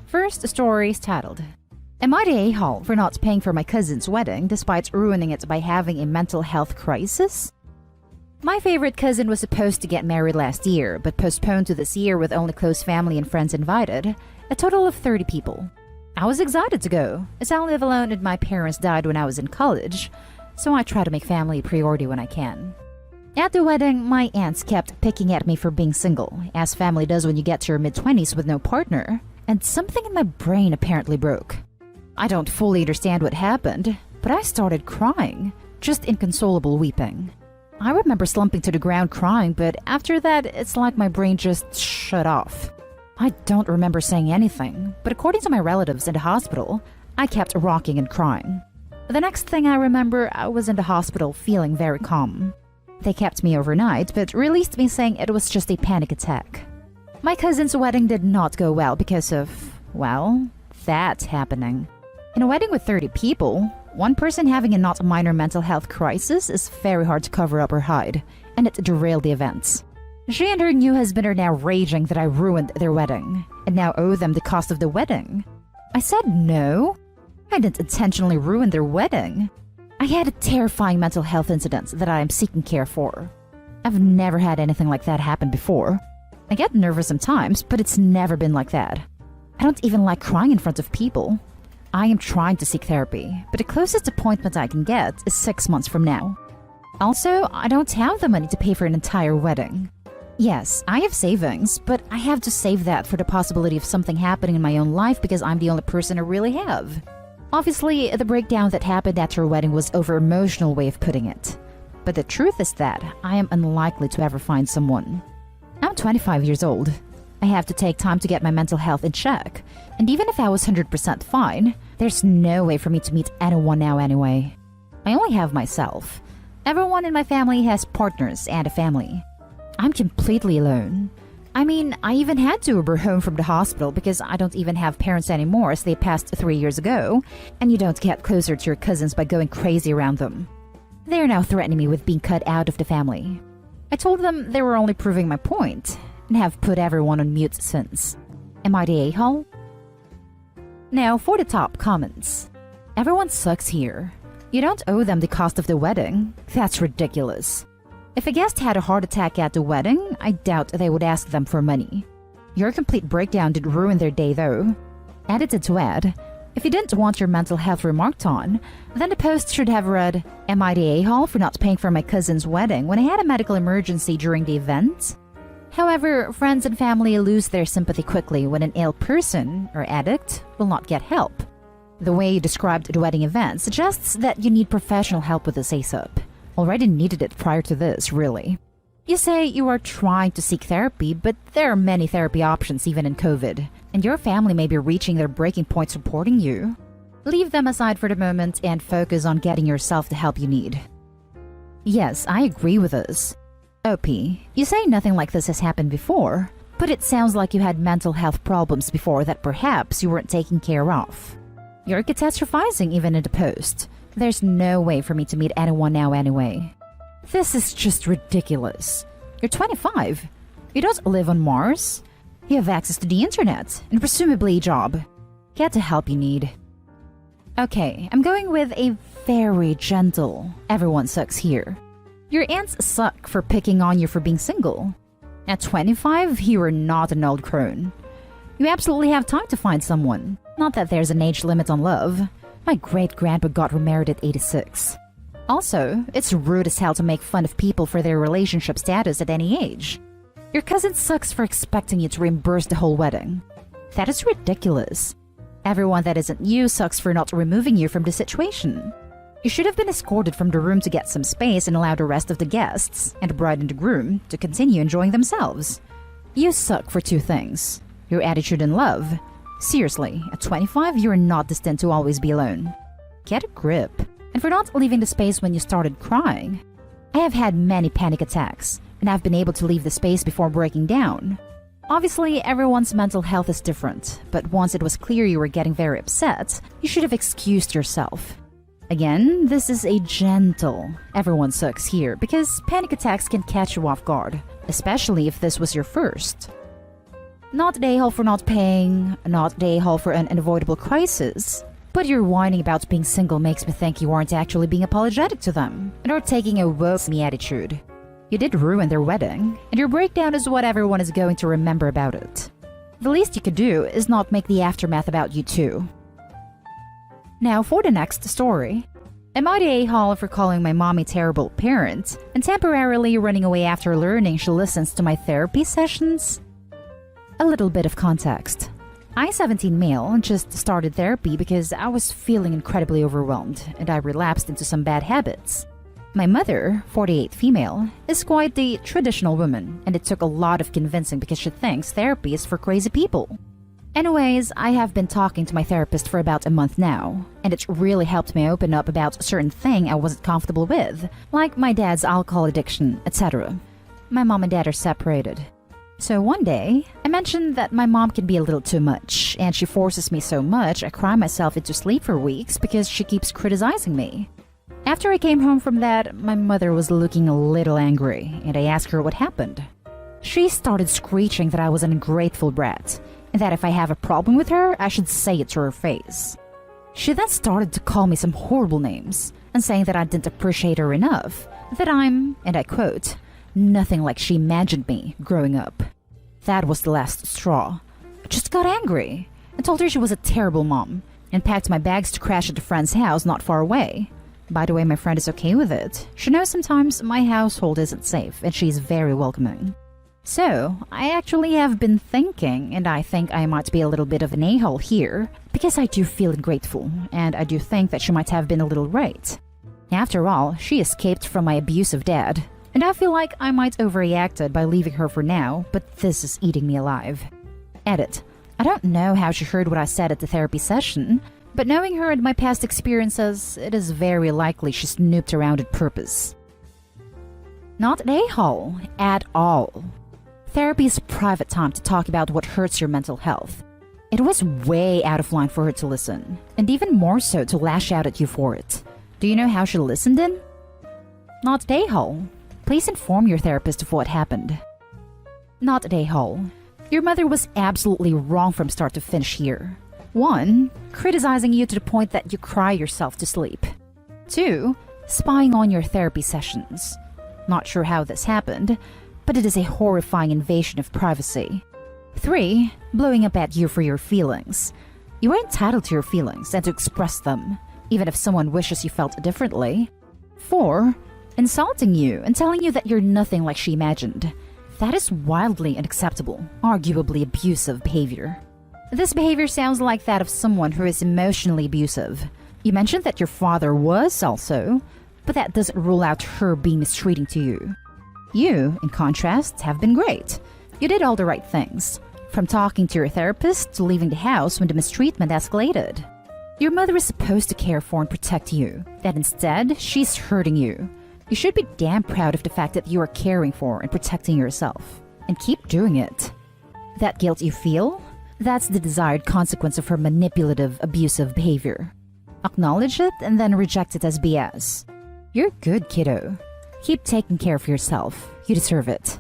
First story is titled, Am I the a-hole for not paying for my cousin's wedding despite ruining it by having a mental health crisis? My favorite cousin was supposed to get married last year, but postponed to this year with only close family and friends invited, a total of 30 people. I was excited to go, as I live alone and my parents died when I was in college, so I try to make family a priority when I can. At the wedding, my aunts kept picking at me for being single, as family does when you get to your mid-20s with no partner, and something in my brain apparently broke. I don't fully understand what happened, but I started crying, just inconsolable weeping. I remember slumping to the ground crying, but after that, it's like my brain just shut off. I don't remember saying anything, but according to my relatives in the hospital, I kept rocking and crying. The next thing I remember, I was in the hospital feeling very calm. They kept me overnight, but released me saying it was just a panic attack. My cousin's wedding did not go well because of, well, that happening. In a wedding with 30 people, one person having a not minor mental health crisis is very hard to cover up or hide, and it derailed the events. She and her new husband are now raging that I ruined their wedding, and now owe them the cost of the wedding. I said no. I didn't intentionally ruin their wedding. I had a terrifying mental health incident that I am seeking care for. I've never had anything like that happen before. I get nervous sometimes, but it's never been like that. I don't even like crying in front of people. I am trying to seek therapy, but the closest appointment I can get is 6 months from now. Also, I don't have the money to pay for an entire wedding. Yes, I have savings, but I have to save that for the possibility of something happening in my own life because I'm the only person I really have. Obviously, the breakdown that happened at her wedding was over-emotional way of putting it. But the truth is that I am unlikely to ever find someone. I'm 25 years old. I have to take time to get my mental health in check, and even if I was 100% fine, there's no way for me to meet anyone now anyway. I only have myself. Everyone in my family has partners and a family. I'm completely alone. I mean, I even had to Uber home from the hospital because I don't even have parents anymore as they passed 3 years ago, and you don't get closer to your cousins by going crazy around them. They are now threatening me with being cut out of the family. I told them they were only proving my point, and have put everyone on mute since. Am I the a-hole? Now for the top comments. Everyone sucks here. You don't owe them the cost of the wedding. That's ridiculous. If a guest had a heart attack at the wedding, I doubt they would ask them for money. Your complete breakdown did ruin their day though. Edited to add, if you didn't want your mental health remarked on, then the post should have read, Am I the a-hole for not paying for my cousin's wedding when I had a medical emergency during the event? However, friends and family lose their sympathy quickly when an ill person, or addict, will not get help. The way you described the wedding event suggests that you need professional help with this ASAP. Already needed it prior to this, really. You say you are trying to seek therapy, but there are many therapy options even in COVID, and your family may be reaching their breaking point supporting you. Leave them aside for the moment and focus on getting yourself the help you need. Yes, I agree with this. OP, you say nothing like this has happened before, but it sounds like you had mental health problems before that perhaps you weren't taking care of. You're catastrophizing even in the post. There's no way for me to meet anyone now anyway. This is just ridiculous. You're 25. You don't live on Mars. You have access to the internet and presumably a job. Get the help you need. Okay, I'm going with a very gentle, everyone sucks here. Your aunts suck for picking on you for being single. At 25, you are not an old crone. You absolutely have time to find someone. Not that there's an age limit on love. My great-grandpa got remarried at 86. Also, it's rude as hell to make fun of people for their relationship status at any age. Your cousin sucks for expecting you to reimburse the whole wedding. That is ridiculous. Everyone that isn't you sucks for not removing you from the situation. You should have been escorted from the room to get some space and allow the rest of the guests, and the bride and the groom, to continue enjoying themselves. You suck for two things. Your attitude and love. Seriously, at 25, you are not destined to always be alone. Get a grip. And for not leaving the space when you started crying. I have had many panic attacks, and I've been able to leave the space before breaking down. Obviously, everyone's mental health is different, but once it was clear you were getting very upset, you should have excused yourself. Again, this is a gentle, everyone sucks here, because panic attacks can catch you off guard, especially if this was your first. Not the a-hole for not paying, not the a-hole for an unavoidable crisis. But your whining about being single makes me think you aren't actually being apologetic to them and are taking a woe me attitude. You did ruin their wedding, and your breakdown is what everyone is going to remember about it. The least you could do is not make the aftermath about you too. Now for the next story. Am I the a-hole for calling my mom a terrible parent and temporarily running away after learning she listens to my therapy sessions? A little bit of context. I, 17 male, just started therapy because I was feeling incredibly overwhelmed and I relapsed into some bad habits. My mother, 48 female, is quite the traditional woman, and it took a lot of convincing because she thinks therapy is for crazy people. Anyways, I have been talking to my therapist for about a month now, and it's really helped me open up about a certain thing I wasn't comfortable with, like my dad's alcohol addiction, etc. My mom and dad are separated. So one day, I mentioned that my mom can be a little too much, and she forces me so much I cry myself into sleep for weeks because she keeps criticizing me. After I came home from that, my mother was looking a little angry, and I asked her what happened. She started screeching that I was an ungrateful brat, and that if I have a problem with her, I should say it to her face. She then started to call me some horrible names, and saying that I didn't appreciate her enough, that I'm, and I quote, nothing like she imagined me growing up. That was the last straw. I just got angry and told her she was a terrible mom and packed my bags to crash at a friend's house not far away. By the way, my friend is okay with it. She knows sometimes my household isn't safe and she's very welcoming. So, I actually have been thinking, and I think I might be a little bit of an a-hole here, because I do feel ungrateful, and I do think that she might have been a little right. After all, she escaped from my abusive dad, and I feel like I might overreacted by leaving her for now, but this is eating me alive. Edit. I don't know how she heard what I said at the therapy session, but knowing her and my past experiences, it is very likely she snooped around at purpose. Not an a-hole at all. Therapy is a private time to talk about what hurts your mental health. It was way out of line for her to listen, and even more so to lash out at you for it. Do you know how she listened in? Not an a-hole. Please inform your therapist of what happened. Not an a-hole. Your mother was absolutely wrong from start to finish here. 1. Criticizing you to the point that you cry yourself to sleep. 2. Spying on your therapy sessions. Not sure how this happened, but it is a horrifying invasion of privacy. 3. Blowing up at you for your feelings. You are entitled to your feelings and to express them, even if someone wishes you felt differently. 4. Insulting you and telling you that you're nothing like she imagined. That is wildly unacceptable, arguably abusive behavior. This behavior sounds like that of someone who is emotionally abusive. You mentioned that your father was also, but that doesn't rule out her being mistreating to you. You, in contrast, have been great. You did all the right things, from talking to your therapist to leaving the house when the mistreatment escalated. Your mother is supposed to care for and protect you, that instead, she's hurting you. You should be damn proud of the fact that you are caring for and protecting yourself, and keep doing it. That guilt you feel? That's the desired consequence of her manipulative, abusive behavior. Acknowledge it and then reject it as BS. You're good, kiddo. Keep taking care of yourself. You deserve it.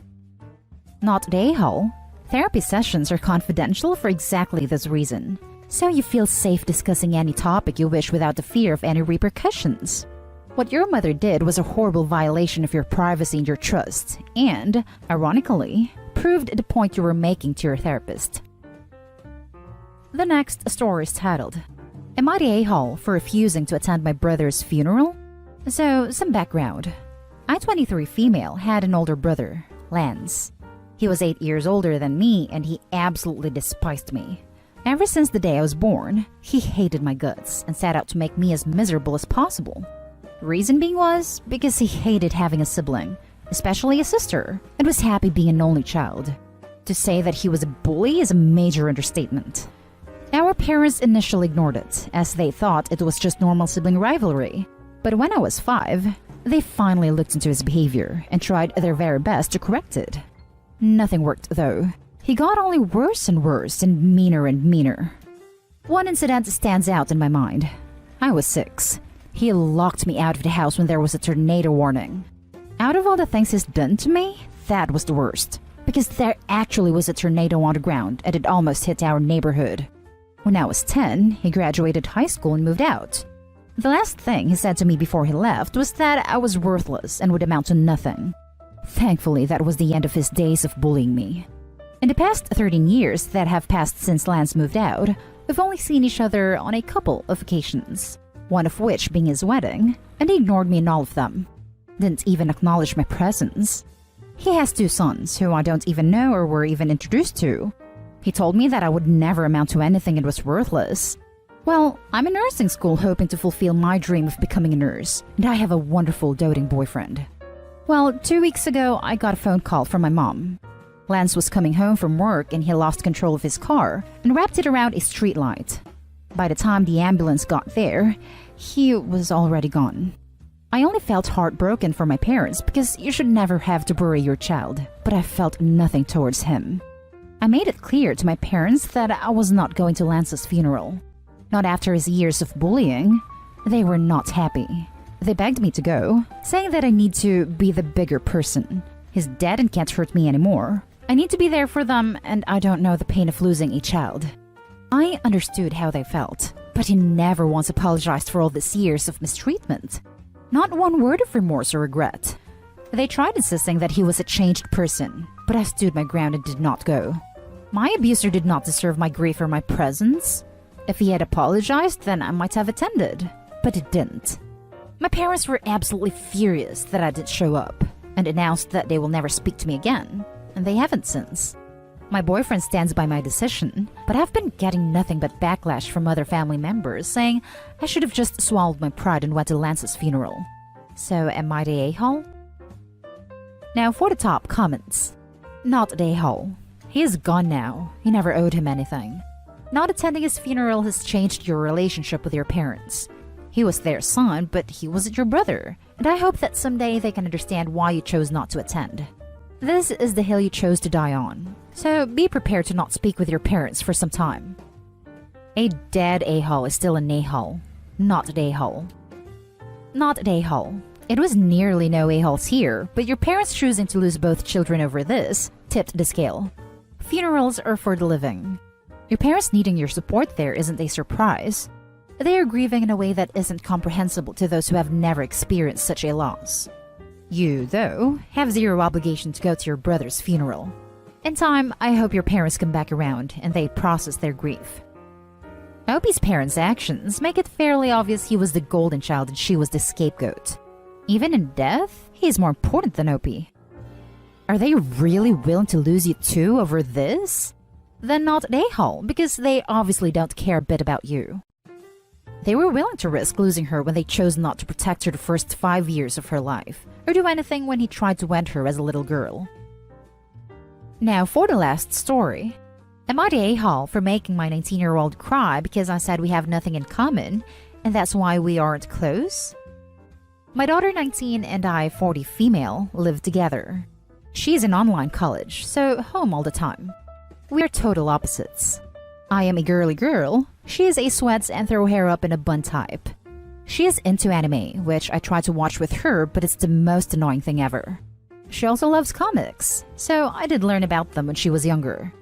Not the a-hole. Therapy sessions are confidential for exactly this reason, so you feel safe discussing any topic you wish without the fear of any repercussions. What your mother did was a horrible violation of your privacy and your trust, and, ironically, proved the point you were making to your therapist. The next story is titled, Am I the a-hole for refusing to attend my brother's funeral? So, some background. I, 23 female, had an older brother, Lance. He was 8 years older than me and he absolutely despised me. Ever since the day I was born, he hated my guts and set out to make me as miserable as possible. Reason being was because he hated having a sibling, especially a sister, and was happy being an only child. To say that he was a bully is a major understatement. Our parents initially ignored it, as they thought it was just normal sibling rivalry. But when I was 5, they finally looked into his behavior and tried their very best to correct it. Nothing worked though. He got only worse and worse and meaner. One incident stands out in my mind. I was 6. He locked me out of the house when there was a tornado warning. Out of all the things he's done to me, that was the worst. because there actually was a tornado on the ground and it almost hit our neighborhood. When I was 10, he graduated high school and moved out. The last thing he said to me before he left was that I was worthless and would amount to nothing. Thankfully, that was the end of his days of bullying me. In the past 13 years that have passed since Lance moved out, we've only seen each other on a couple of occasions, one of which being his wedding, and he ignored me in all of them. Didn't even acknowledge my presence. He has 2 sons who I don't even know or were even introduced to. He told me that I would never amount to anything and was worthless. Well, I'm in nursing school hoping to fulfill my dream of becoming a nurse, and I have a wonderful doting boyfriend. Well, 2 weeks ago, I got a phone call from my mom. Lance was coming home from work and he lost control of his car and wrapped it around a streetlight. By the time the ambulance got there, he was already gone. I only felt heartbroken for my parents because you should never have to bury your child, but I felt nothing towards him. I made it clear to my parents that I was not going to Lance's funeral. Not after his years of bullying. They were not happy. They begged me to go, saying that I need to be the bigger person. He's dead and can't hurt me anymore. I need to be there for them, and I don't know the pain of losing a child. I understood how they felt, but he never once apologized for all these years of mistreatment. Not one word of remorse or regret. They tried insisting that he was a changed person, but I stood my ground and did not go. My abuser did not deserve my grief or my presence. If he had apologized, then I might have attended, but it didn't. My parents were absolutely furious that I didn't show up, and announced that they will never speak to me again, and they haven't since. My boyfriend stands by my decision, but I've been getting nothing but backlash from other family members saying I should have just swallowed my pride and went to Lance's funeral. So am I the a-hole? Now for the top comments. Not the a-hole. He is gone now. You never owed him anything. Not attending his funeral has changed your relationship with your parents. He was their son, but he wasn't your brother, and I hope that someday they can understand why you chose not to attend. This is the hill you chose to die on, so be prepared to not speak with your parents for some time. A dead a-hole is still an a-hole, not an a-hole. Not an a-hole. It was nearly no a-holes here, but your parents choosing to lose both children over this tipped the scale. Funerals are for the living. Your parents needing your support there isn't a surprise. They are grieving in a way that isn't comprehensible to those who have never experienced such a loss. You, though, have zero obligation to go to your brother's funeral. In time, I hope your parents come back around and they process their grief. Opie's parents' actions make it fairly obvious he was the golden child and she was the scapegoat. Even in death, he's more important than Opie. Are they really willing to lose you too over this? Then not an a-hole, because they obviously don't care a bit about you. They were willing to risk losing her when they chose not to protect her the first 5 years of her life, or do anything when he tried to end her as a little girl. Now for the last story. Am I the a-hole for making my 19-year-old cry because I said we have nothing in common, and that's why we aren't close? My daughter 19 and I, 40 female, live together. She's in online college, so home all the time. We're total opposites. I am a girly girl, she is a sweats and throw hair up in a bun type. She is into anime, which I try to watch with her, but it's the most annoying thing ever. She also loves comics, so I did learn about them when she was younger.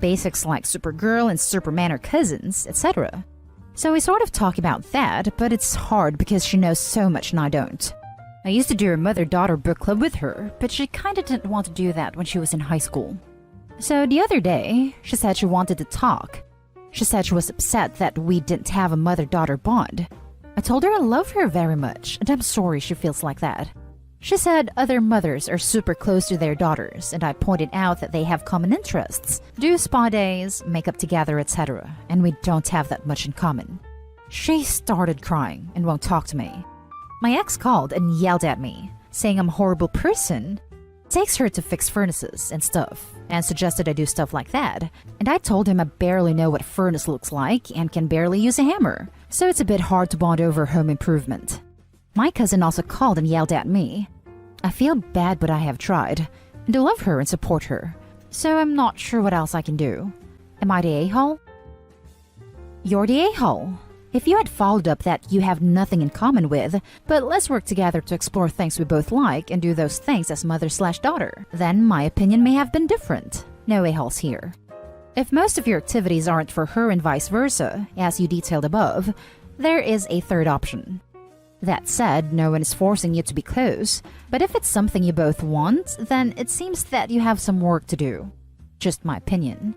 Basics like Supergirl and Superman are cousins, etc. So we sort of talk about that, but it's hard because she knows so much and I don't. I used to do a mother-daughter book club with her, but she kinda didn't want to do that when she was in high school. So the other day, she said she wanted to talk. She said she was upset that we didn't have a mother-daughter bond. I told her I love her very much, and I'm sorry she feels like that. She said other mothers are super close to their daughters, and I pointed out that they have common interests, do spa days, make up together, etc., and we don't have that much in common. She started crying and won't talk to me. My ex called and yelled at me, saying I'm a horrible person. Takes her to fix furnaces and stuff, and suggested I do stuff like that, and I told him I barely know what a furnace looks like and can barely use a hammer, so it's a bit hard to bond over home improvement. My cousin also called and yelled at me. I feel bad, but I have tried, and I love her and support her, so I'm not sure what else I can do. Am I the a-hole? You're the a-hole. If you had followed up that you have nothing in common with, but let's work together to explore things we both like and do those things as mother/daughter, then my opinion may have been different. No a-holes here. If most of your activities aren't for her and vice versa, as you detailed above, there is a third option. That said, no one is forcing you to be close, but if it's something you both want, then it seems that you have some work to do. Just my opinion.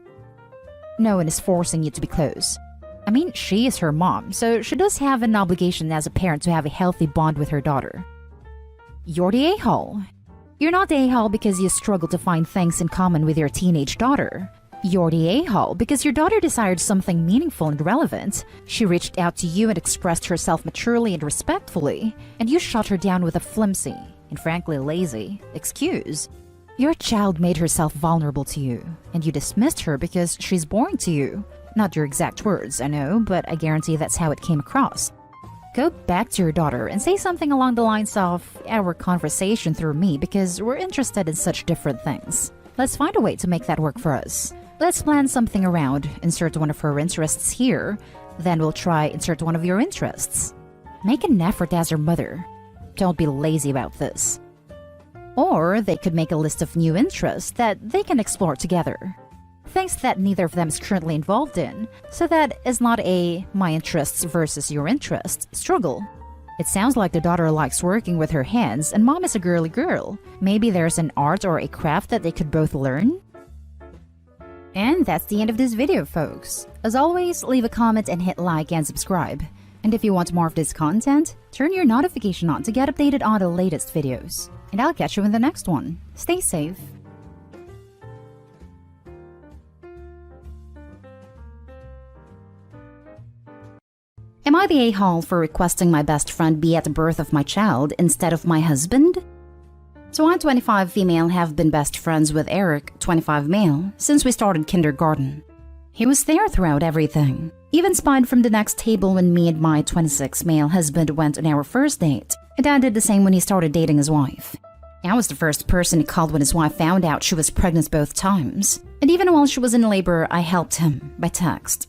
No one is forcing you to be close. I mean, she is her mom, so she does have an obligation as a parent to have a healthy bond with her daughter. You're the a-hole. You're not the a-hole because you struggle to find things in common with your teenage daughter. You're the a-hole because your daughter desired something meaningful and relevant. She reached out to you and expressed herself maturely and respectfully, and you shut her down with a flimsy, and frankly lazy, excuse. Your child made herself vulnerable to you, and you dismissed her because she's boring to you. Not your exact words, I know, but I guarantee that's how it came across. Go back to your daughter and say something along the lines of, our conversation through me because we're interested in such different things. Let's find a way to make that work for us. Let's plan something around, insert one of her interests here, then we'll try insert one of your interests. Make an effort as her mother. Don't be lazy about this. Or they could make a list of new interests that they can explore together. Things that neither of them is currently involved in, so that is not a my interests versus your interests struggle. It sounds like the daughter likes working with her hands and mom is a girly girl. Maybe there's an art or a craft that they could both learn? And that's the end of this video, folks. As always, leave a comment and hit like and subscribe. And if you want more of this content, turn your notification on to get updated on the latest videos. And I'll catch you in the next one. Stay safe. Am I the a-hole for requesting my best friend be at the birth of my child instead of my husband? So I, 25 female, have been best friends with Eric, 25 male, since we started kindergarten. He was there throughout everything, even spied from the next table when me and my 26 male husband went on our first date, and I did the same when he started dating his wife. I was the first person he called when his wife found out she was pregnant both times, and even while she was in labor, I helped him by text.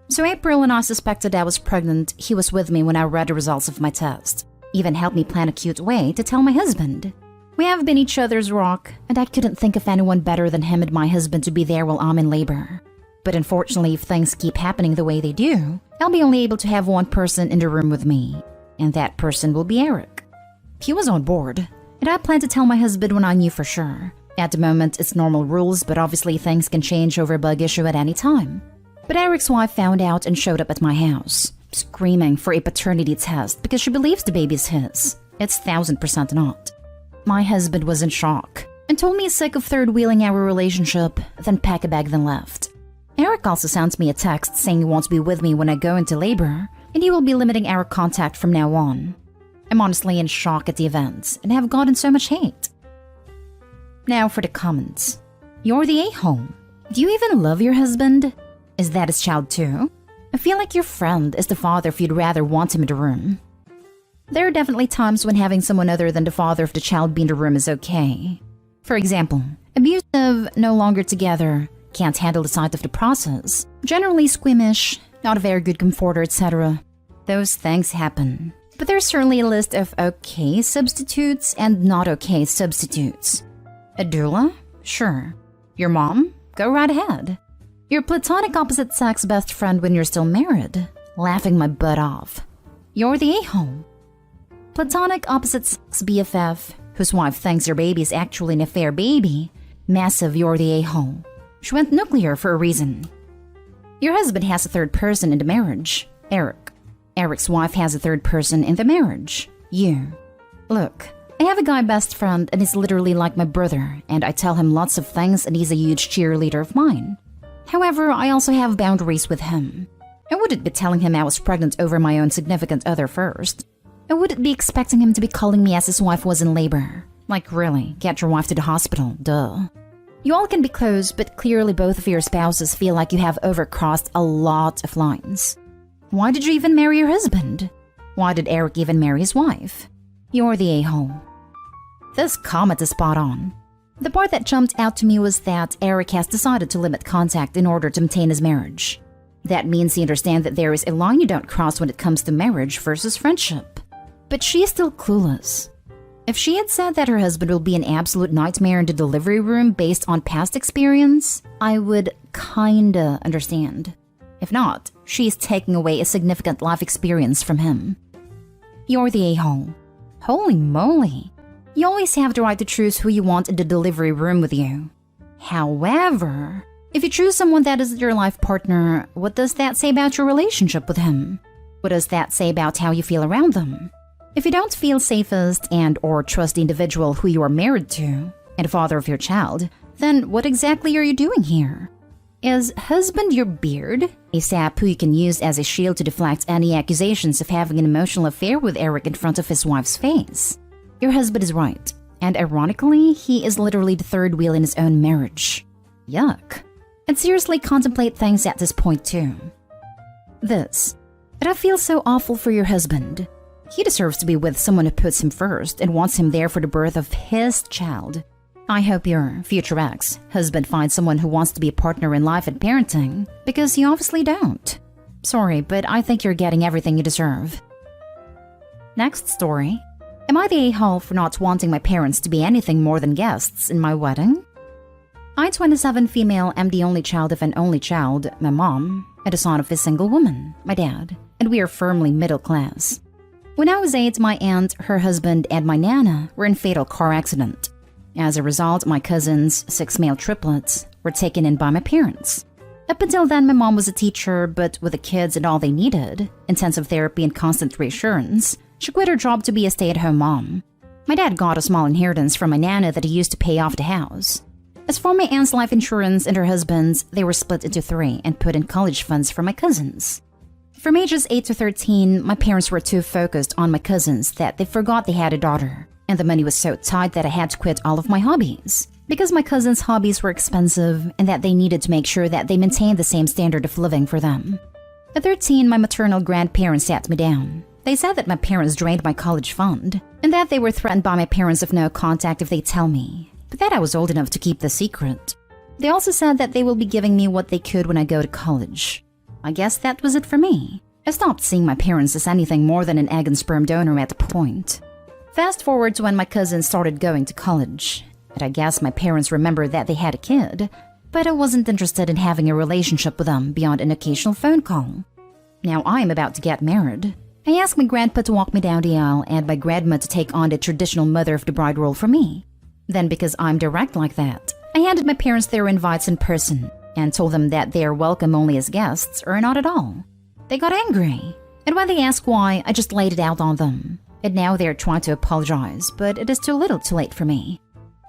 So April, when I suspected I was pregnant, he was with me when I read the results of my test. Even helped me plan a cute way to tell my husband. We have been each other's rock, and I couldn't think of anyone better than him and my husband to be there while I'm in labor. But unfortunately, if things keep happening the way they do, I'll be only able to have one person in the room with me, and that person will be Eric. He was on board, and I planned to tell my husband when I knew for sure. At the moment, it's normal rules, but obviously things can change over a bug issue at any time. But Eric's wife found out and showed up at my house, screaming for a paternity test because she believes the baby is his. It's 1000% not. My husband was in shock and told me he's sick of third-wheeling our relationship, then packed a bag then left. Eric also sent me a text saying he wants to be with me when I go into labor, and he will be limiting our contact from now on. I'm honestly in shock at the events and have gotten so much hate. Now for the comments. You're the a-hole. Do you even love your husband? Is that his child too? I feel like your friend is the father if you'd rather want him in the room. There are definitely times when having someone other than the father of the child be in the room is okay. For example, abusive, no longer together, can't handle the sight of the process, generally squeamish, not a very good comforter, etc. Those things happen. But there's certainly a list of okay substitutes and not okay substitutes. A doula? Sure. Your mom? Go right ahead. Your platonic opposite sex best friend when you're still married? Laughing my butt off. You're the a-hole. Platonic opposite sex BFF, whose wife thinks your baby is actually an affair baby? Massive, you're the a-hole. She went nuclear for a reason. Your husband has a third person in the marriage. Eric. Eric's wife has a third person in the marriage. You. Look, I have a guy best friend and he's literally like my brother, and I tell him lots of things and he's a huge cheerleader of mine. However, I also have boundaries with him. I wouldn't be telling him I was pregnant over my own significant other first. I wouldn't be expecting him to be calling me as his wife was in labor. Like really, get your wife to the hospital, duh. You all can be close, but clearly both of your spouses feel like you have overcrossed a lot of lines. Why did you even marry your husband? Why did Eric even marry his wife? You're the a-hole. This comment is spot on. The part that jumped out to me was that Eric has decided to limit contact in order to maintain his marriage. That means you understand that there is a line you don't cross when it comes to marriage versus friendship. But she is still clueless. If she had said that her husband will be an absolute nightmare in the delivery room based on past experience, I would kinda understand. If not, she is taking away a significant life experience from him. You're the a-hole. Holy moly. You always have the right to choose who you want in the delivery room with you. However, if you choose someone that is your life partner, what does that say about your relationship with him? What does that say about how you feel around them? If you don't feel safest and or trust the individual who you are married to and father of your child, then what exactly are you doing here? Is husband your beard, a sap who you can use as a shield to deflect any accusations of having an emotional affair with Eric in front of his wife's face? Your husband is right, and ironically, he is literally the third wheel in his own marriage. Yuck. And seriously contemplate things at this point too. But I feel so awful for your husband. He deserves to be with someone who puts him first and wants him there for the birth of his child. I hope your future ex-husband finds someone who wants to be a partner in life and parenting, because you obviously don't. Sorry, but I think you're getting everything you deserve. Next story. Am I the a-hole for not wanting my parents to be anything more than guests in my wedding? I, 27 female, am the only child of an only child, my mom, and a son of a single woman, my dad, and we are firmly middle class. When I was 8, my aunt, her husband, and my nana were in a fatal car accident. As a result, my cousins, 6 male triplets, were taken in by my parents. Up until then, my mom was a teacher, but with the kids and all they needed, intensive therapy and constant reassurance, she quit her job to be a stay-at-home mom. My dad got a small inheritance from my nana that he used to pay off the house. As for my aunt's life insurance and her husband's, they were split into 3 and put in college funds for my cousins. From ages 8 to 13, my parents were too focused on my cousins that they forgot they had a daughter, and the money was so tight that I had to quit all of my hobbies, because my cousins' hobbies were expensive and that they needed to make sure that they maintained the same standard of living for them. At 13, my maternal grandparents sat me down. They said that my parents drained my college fund, and that they were threatened by my parents of no contact if they tell me, but that I was old enough to keep the secret. They also said that they will be giving me what they could when I go to college. I guess that was it for me. I stopped seeing my parents as anything more than an egg and sperm donor at the point. Fast forward to when my cousins started going to college, and I guess my parents remembered that they had a kid, but I wasn't interested in having a relationship with them beyond an occasional phone call. Now I am about to get married. I asked my grandpa to walk me down the aisle and my grandma to take on the traditional mother of the bride role for me. Then, because I'm direct like that, I handed my parents their invites in person and told them that they are welcome only as guests or not at all. They got angry, and when they asked why, I just laid it out on them. And now they're trying to apologize, but it is too little too late for me.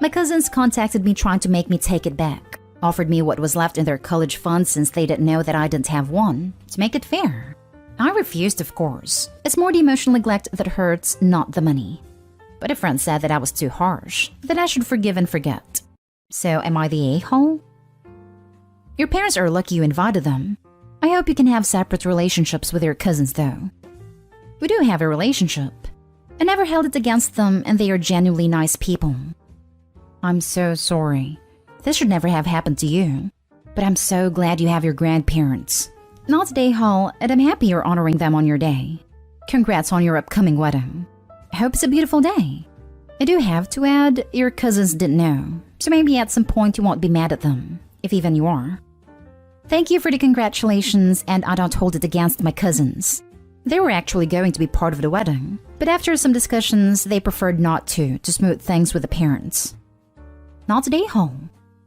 My cousins contacted me trying to make me take it back, offered me what was left in their college funds since they didn't know that I didn't have one, to make it fair. I refused, of course. It's more the emotional neglect that hurts, not the money. But a friend said that I was too harsh, that I should forgive and forget. So am I the a-hole? Your parents are lucky you invited them. I hope you can have separate relationships with your cousins though. We do have a relationship. I never held it against them and they are genuinely nice people. I'm so sorry. This should never have happened to you. But I'm so glad you have your grandparents. Not today, Hall, and I'm happy you're honoring them on your day. Congrats on your upcoming wedding. I hope it's a beautiful day. I do have to add, your cousins didn't know, so maybe at some point you won't be mad at them, if even you are. Thank you for the congratulations, and I don't hold it against my cousins. They were actually going to be part of the wedding, but after some discussions, they preferred not to smooth things with the parents. Not today, Hall.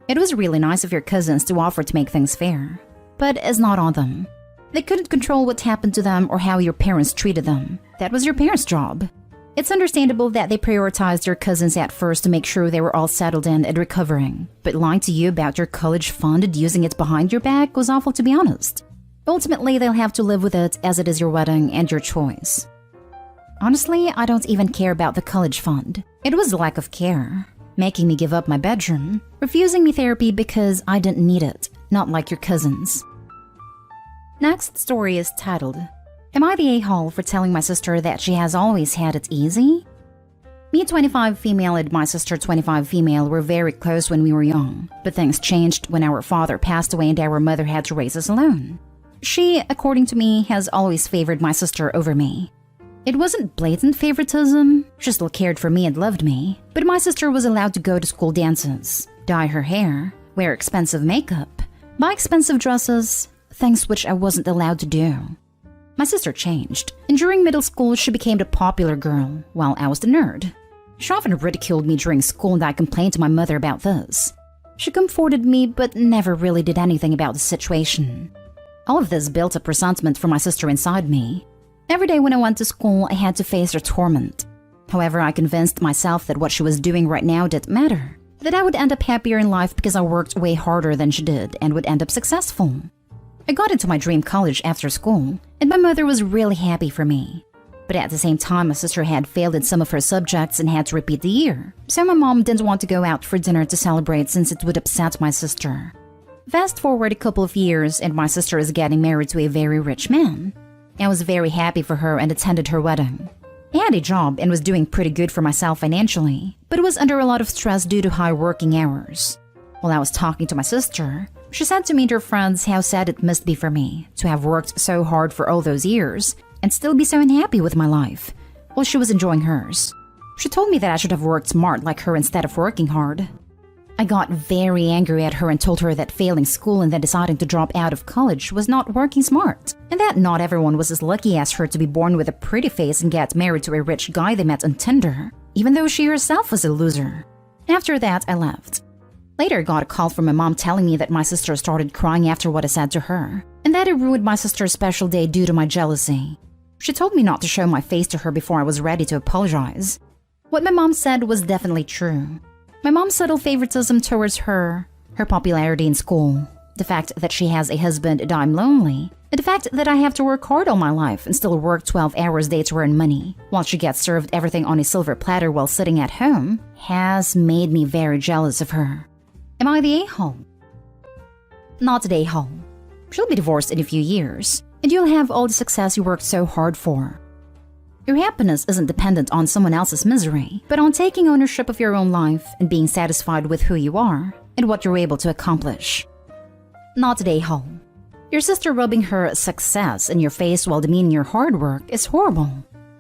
It was really nice of your cousins to offer to make things fair, but it's not on them. They couldn't control what happened to them or how your parents treated them. That was your parents' job. It's understandable that they prioritized your cousins at first to make sure they were all settled in and recovering, but lying to you about your college fund and using it behind your back was awful, to be honest. Ultimately, they'll have to live with it as it is your wedding and your choice. Honestly, I don't even care about the college fund. It was the lack of care, making me give up my bedroom, refusing me therapy because I didn't need it, not like your cousins. Next story is titled, Am I the a-hole for telling my sister that she has always had it easy? Me, 25 female, and my sister, 25 female, were very close when we were young, but things changed when our father passed away and our mother had to raise us alone. She, according to me, has always favored my sister over me. It wasn't blatant favoritism, she still cared for me and loved me, but my sister was allowed to go to school dances, dye her hair, wear expensive makeup, buy expensive dresses, things which I wasn't allowed to do. My sister changed, and during middle school she became the popular girl, while I was the nerd. She often ridiculed me during school and I complained to my mother about this. She comforted me but never really did anything about the situation. All of this built up resentment for my sister inside me. Every day when I went to school, I had to face her torment. However, I convinced myself that what she was doing right now didn't matter, that I would end up happier in life because I worked way harder than she did and would end up successful. I got into my dream college after school, and my mother was really happy for me. But at the same time, my sister had failed in some of her subjects and had to repeat the year, so my mom didn't want to go out for dinner to celebrate since it would upset my sister. Fast forward a couple of years, and my sister is getting married to a very rich man. I was very happy for her and attended her wedding. I had a job and was doing pretty good for myself financially, but was under a lot of stress due to high working hours. While I was talking to my sister, she said to me and her friends how sad it must be for me to have worked so hard for all those years and still be so unhappy with my life, while she was enjoying hers. She told me that I should have worked smart like her instead of working hard. I got very angry at her and told her that failing school and then deciding to drop out of college was not working smart, and that not everyone was as lucky as her to be born with a pretty face and get married to a rich guy they met on Tinder, even though she herself was a loser. After that, I left. Later, I got a call from my mom telling me that my sister started crying after what I said to her, and that it ruined my sister's special day due to my jealousy. She told me not to show my face to her before I was ready to apologize. What my mom said was definitely true. My mom's subtle favoritism towards her popularity in school, the fact that she has a husband and I'm lonely, and the fact that I have to work hard all my life and still work 12 hours a day to earn money, while she gets served everything on a silver platter while sitting at home, has made me very jealous of her. Am I the a-hole? Not the a-hole. She'll be divorced in a few years, and you'll have all the success you worked so hard for. Your happiness isn't dependent on someone else's misery, but on taking ownership of your own life and being satisfied with who you are and what you're able to accomplish. Not the a-hole. Your sister rubbing her success in your face while demeaning your hard work is horrible.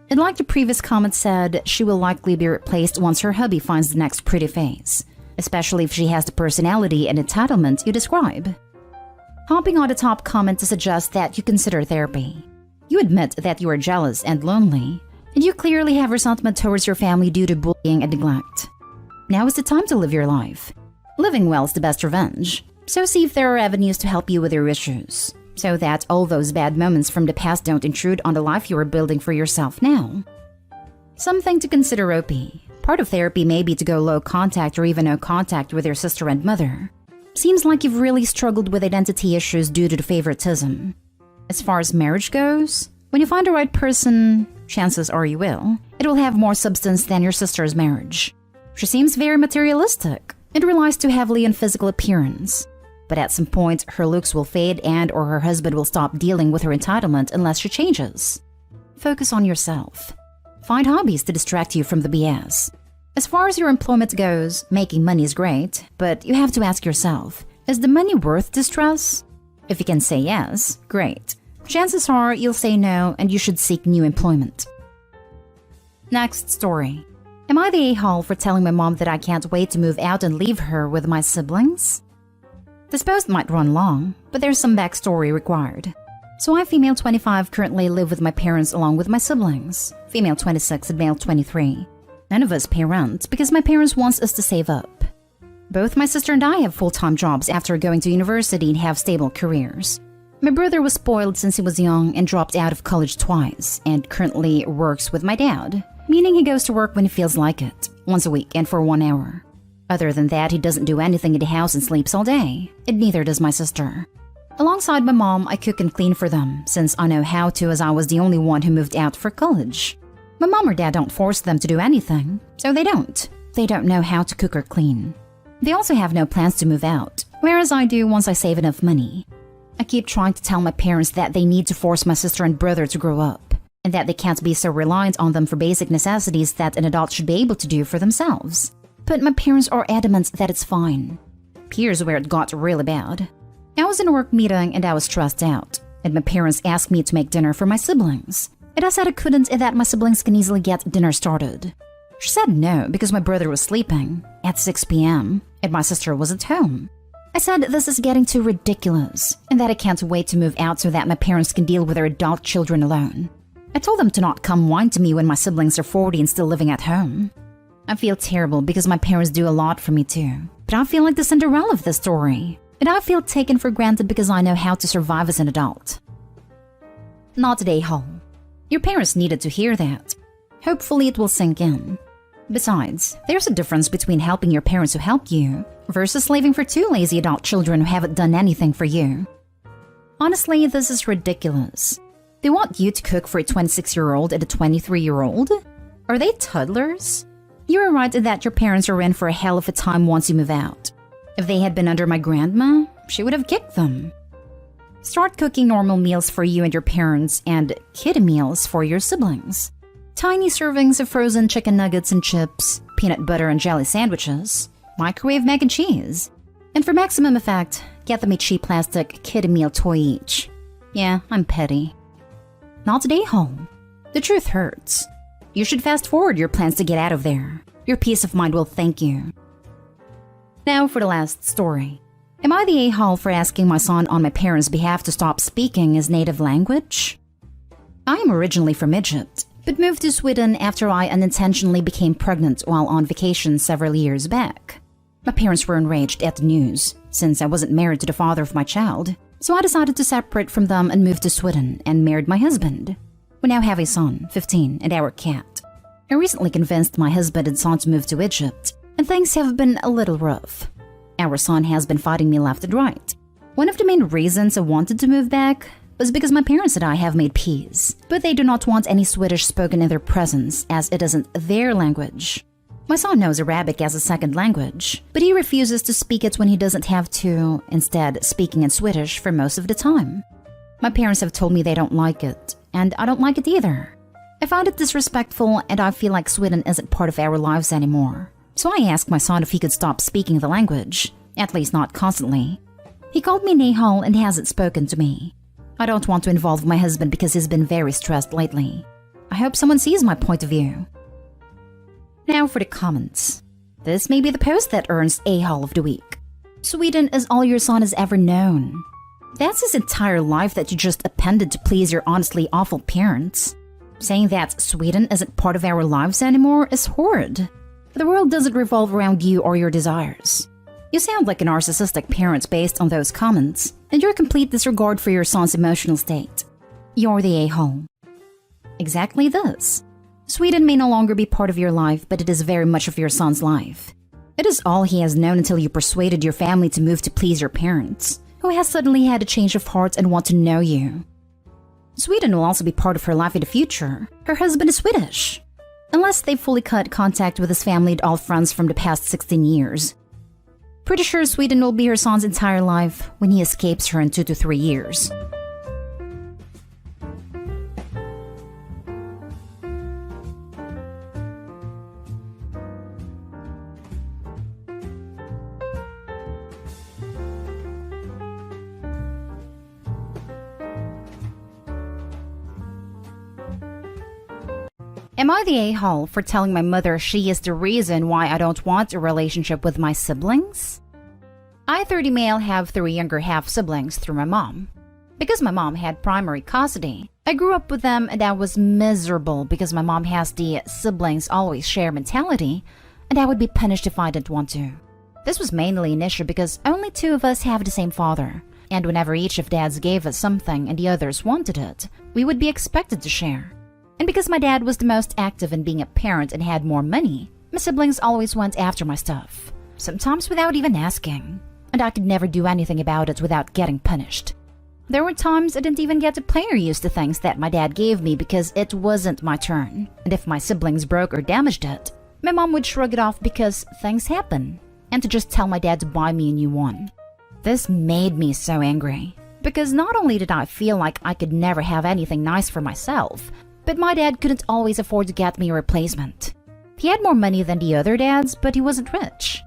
And like the previous comment said, she will likely be replaced once her hubby finds the next pretty face, especially if she has the personality and entitlement you describe. Hopping on the top comment to suggest that you consider therapy. You admit that you are jealous and lonely, and you clearly have resentment towards your family due to bullying and neglect. Now is the time to live your life. Living well is the best revenge, so see if there are avenues to help you with your issues, so that all those bad moments from the past don't intrude on the life you are building for yourself now. Something to consider, OP. Part of therapy may be to go low contact or even no contact with your sister and mother. Seems like you've really struggled with identity issues due to the favoritism. As far as marriage goes, when you find the right person, chances are you will, it will have more substance than your sister's marriage. She seems very materialistic and relies too heavily on physical appearance. But at some point, her looks will fade and or her husband will stop dealing with her entitlement unless she changes. Focus on yourself. Find hobbies to distract you from the BS. As far as your employment goes, making money is great, but you have to ask yourself, is the money worth the stress? If you can say yes, great. Chances are you'll say no and you should seek new employment. Next story. Am I the a-hole for telling my mom that I can't wait to move out and leave her with my siblings? This post might run long, but there's some backstory required. So I, female 25, currently live with my parents along with my siblings, female 26 and male 23. None of us pay rent because my parents want us to save up. Both my sister and I have full-time jobs after going to university and have stable careers. My brother was spoiled since he was young and dropped out of college twice and currently works with my dad, meaning he goes to work when he feels like it, once a week and for 1 hour. Other than that, he doesn't do anything in the house and sleeps all day, and neither does my sister. Alongside my mom, I cook and clean for them since I know how to as I was the only one who moved out for college. My mom or dad don't force them to do anything, so they don't. They don't know how to cook or clean. They also have no plans to move out, whereas I do once I save enough money. I keep trying to tell my parents that they need to force my sister and brother to grow up, and that they can't be so reliant on them for basic necessities that an adult should be able to do for themselves. But my parents are adamant that it's fine. Here's where it got really bad. I was in a work meeting and I was stressed out. and my parents asked me to make dinner for my siblings. And I said I couldn't and that my siblings can easily get dinner started. She said no because my brother was sleeping at 6 p.m. and my sister was at home. I said this is getting too ridiculous and that I can't wait to move out so that my parents can deal with their adult children alone. I told them to not come whine to me when my siblings are 40 and still living at home. I feel terrible because my parents do a lot for me too, but I feel like the Cinderella of this story. And I feel taken for granted because I know how to survive as an adult. Not today, Hall. Your parents needed to hear that. Hopefully it will sink in. Besides, there's a difference between helping your parents who helped you versus living for two lazy adult children who haven't done anything for you. Honestly, this is ridiculous. They want you to cook for a 26-year-old and a 23-year-old? Are they toddlers? You're right that your parents are in for a hell of a time once you move out. If they had been under my grandma, she would have kicked them. Start cooking normal meals for you and your parents and kid meals for your siblings. Tiny servings of frozen chicken nuggets and chips, peanut butter and jelly sandwiches, microwave mac and cheese. And for maximum effect, get them a cheap plastic kid meal toy each. Yeah, I'm petty. Not today, home. The truth hurts. You should fast forward your plans to get out of there. Your peace of mind will thank you. Now for the last story. Am I the a-hole for asking my son on my parents' behalf to stop speaking his native language? I am originally from Egypt, but moved to Sweden after I unintentionally became pregnant while on vacation several years back. My parents were enraged at the news, since I wasn't married to the father of my child, so I decided to separate from them and move to Sweden and married my husband. We now have a son, 15, and our cat. I recently convinced my husband and son to move to Egypt, and things have been a little rough. Our son has been fighting me left and right. One of the main reasons I wanted to move back was because my parents and I have made peace, but they do not want any Swedish spoken in their presence as it isn't their language. My son knows Arabic as a second language, but he refuses to speak it when he doesn't have to, instead speaking in Swedish for most of the time. My parents have told me they don't like it, and I don't like it either. I find it disrespectful and I feel like Sweden isn't part of our lives anymore. So I asked my son if he could stop speaking the language, at least not constantly. He called me Nahal and hasn't spoken to me. I don't want to involve my husband because he's been very stressed lately. I hope someone sees my point of view. Now for the comments. This may be the post that earns A-Hall of the Week. Sweden is all your son has ever known. That's his entire life that you just appended to please your honestly awful parents. Saying that Sweden isn't part of our lives anymore is horrid. The world doesn't revolve around you or your desires. You sound like a narcissistic parent based on those comments, and your complete disregard for your son's emotional state. You're the a-hole. Exactly this. Sweden may no longer be part of your life, but it is very much of your son's life. It is all he has known until you persuaded your family to move to please your parents, who has suddenly had a change of heart and want to know you. Sweden will also be part of her life in the future. Her husband is Swedish. Unless they fully cut contact with his family and all friends from the past 16 years. Pretty sure Sweden will be her son's entire life when he escapes her in 2 to 3 years. Am I the a-hole for telling my mother she is the reason why I don't want a relationship with my siblings? I, 30 male, have 3 younger half-siblings through my mom. Because my mom had primary custody, I grew up with them and I was miserable because my mom has the siblings always share mentality and I would be punished if I didn't want to. This was mainly an issue because only 2 of us have the same father, and whenever each of dads gave us something and the others wanted it, we would be expected to share. And because my dad was the most active in being a parent and had more money, my siblings always went after my stuff, sometimes without even asking, and I could never do anything about it without getting punished. There were times I didn't even get to play or use the things that my dad gave me because it wasn't my turn, and if my siblings broke or damaged it, my mom would shrug it off because things happen, and to just tell my dad to buy me a new one. This made me so angry, because not only did I feel like I could never have anything nice for myself, but my dad couldn't always afford to get me a replacement. He had more money than the other dads, but he wasn't rich.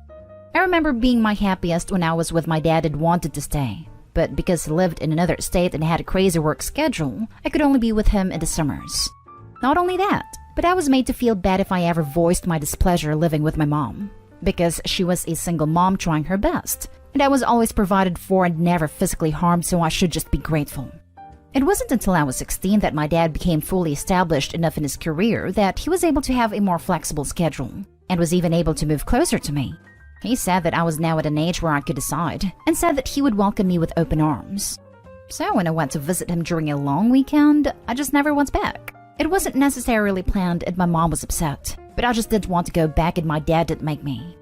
I remember being my happiest when I was with my dad and wanted to stay. but because he lived in another state and had a crazy work schedule, I could only be with him in the summers. Not only that, but I was made to feel bad if I ever voiced my displeasure living with my mom, because she was a single mom trying her best, and I was always provided for and never physically harmed, so I should just be grateful. It wasn't until I was 16 that my dad became fully established enough in his career that he was able to have a more flexible schedule, and was even able to move closer to me. He said that I was now at an age where I could decide, and said that he would welcome me with open arms. So when I went to visit him during a long weekend, I just never went back. It wasn't necessarily planned and my mom was upset, but I just didn't want to go back and my dad didn't make me.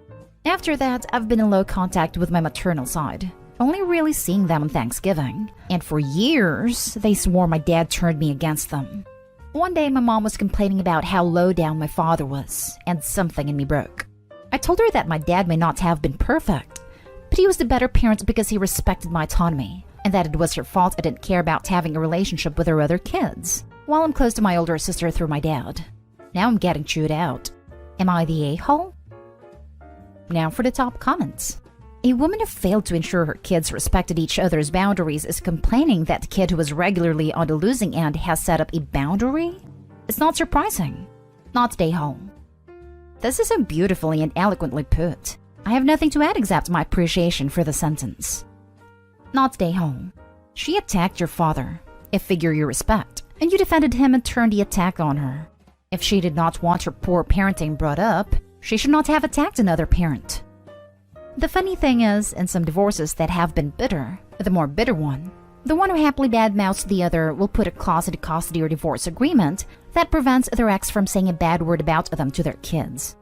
After that, I've been in low contact with my maternal side, only really seeing them on Thanksgiving, and for years, they swore my dad turned me against them. One day, my mom was complaining about how low down my father was, and something in me broke. I told her that my dad may not have been perfect, but he was the better parent because he respected my autonomy, and that it was her fault I didn't care about having a relationship with her other kids, while I'm close to my older sister through my dad. Now I'm getting chewed out. Am I the a-hole? Now for the top comments. A woman who failed to ensure her kids respected each other's boundaries is complaining that the kid who was regularly on the losing end has set up a boundary? It's not surprising. Not the a-hole. This is so beautifully and eloquently put. I have nothing to add except my appreciation for the sentence. Not stay home. She attacked your father, a figure you respect, and you defended him and turned the attack on her. If she did not want her poor parenting brought up, she should not have attacked another parent. The funny thing is, in some divorces that have been bitter, the more bitter one, the one who happily badmouths the other will put a clause in the custody or divorce agreement that prevents their ex from saying a bad word about them to their kids.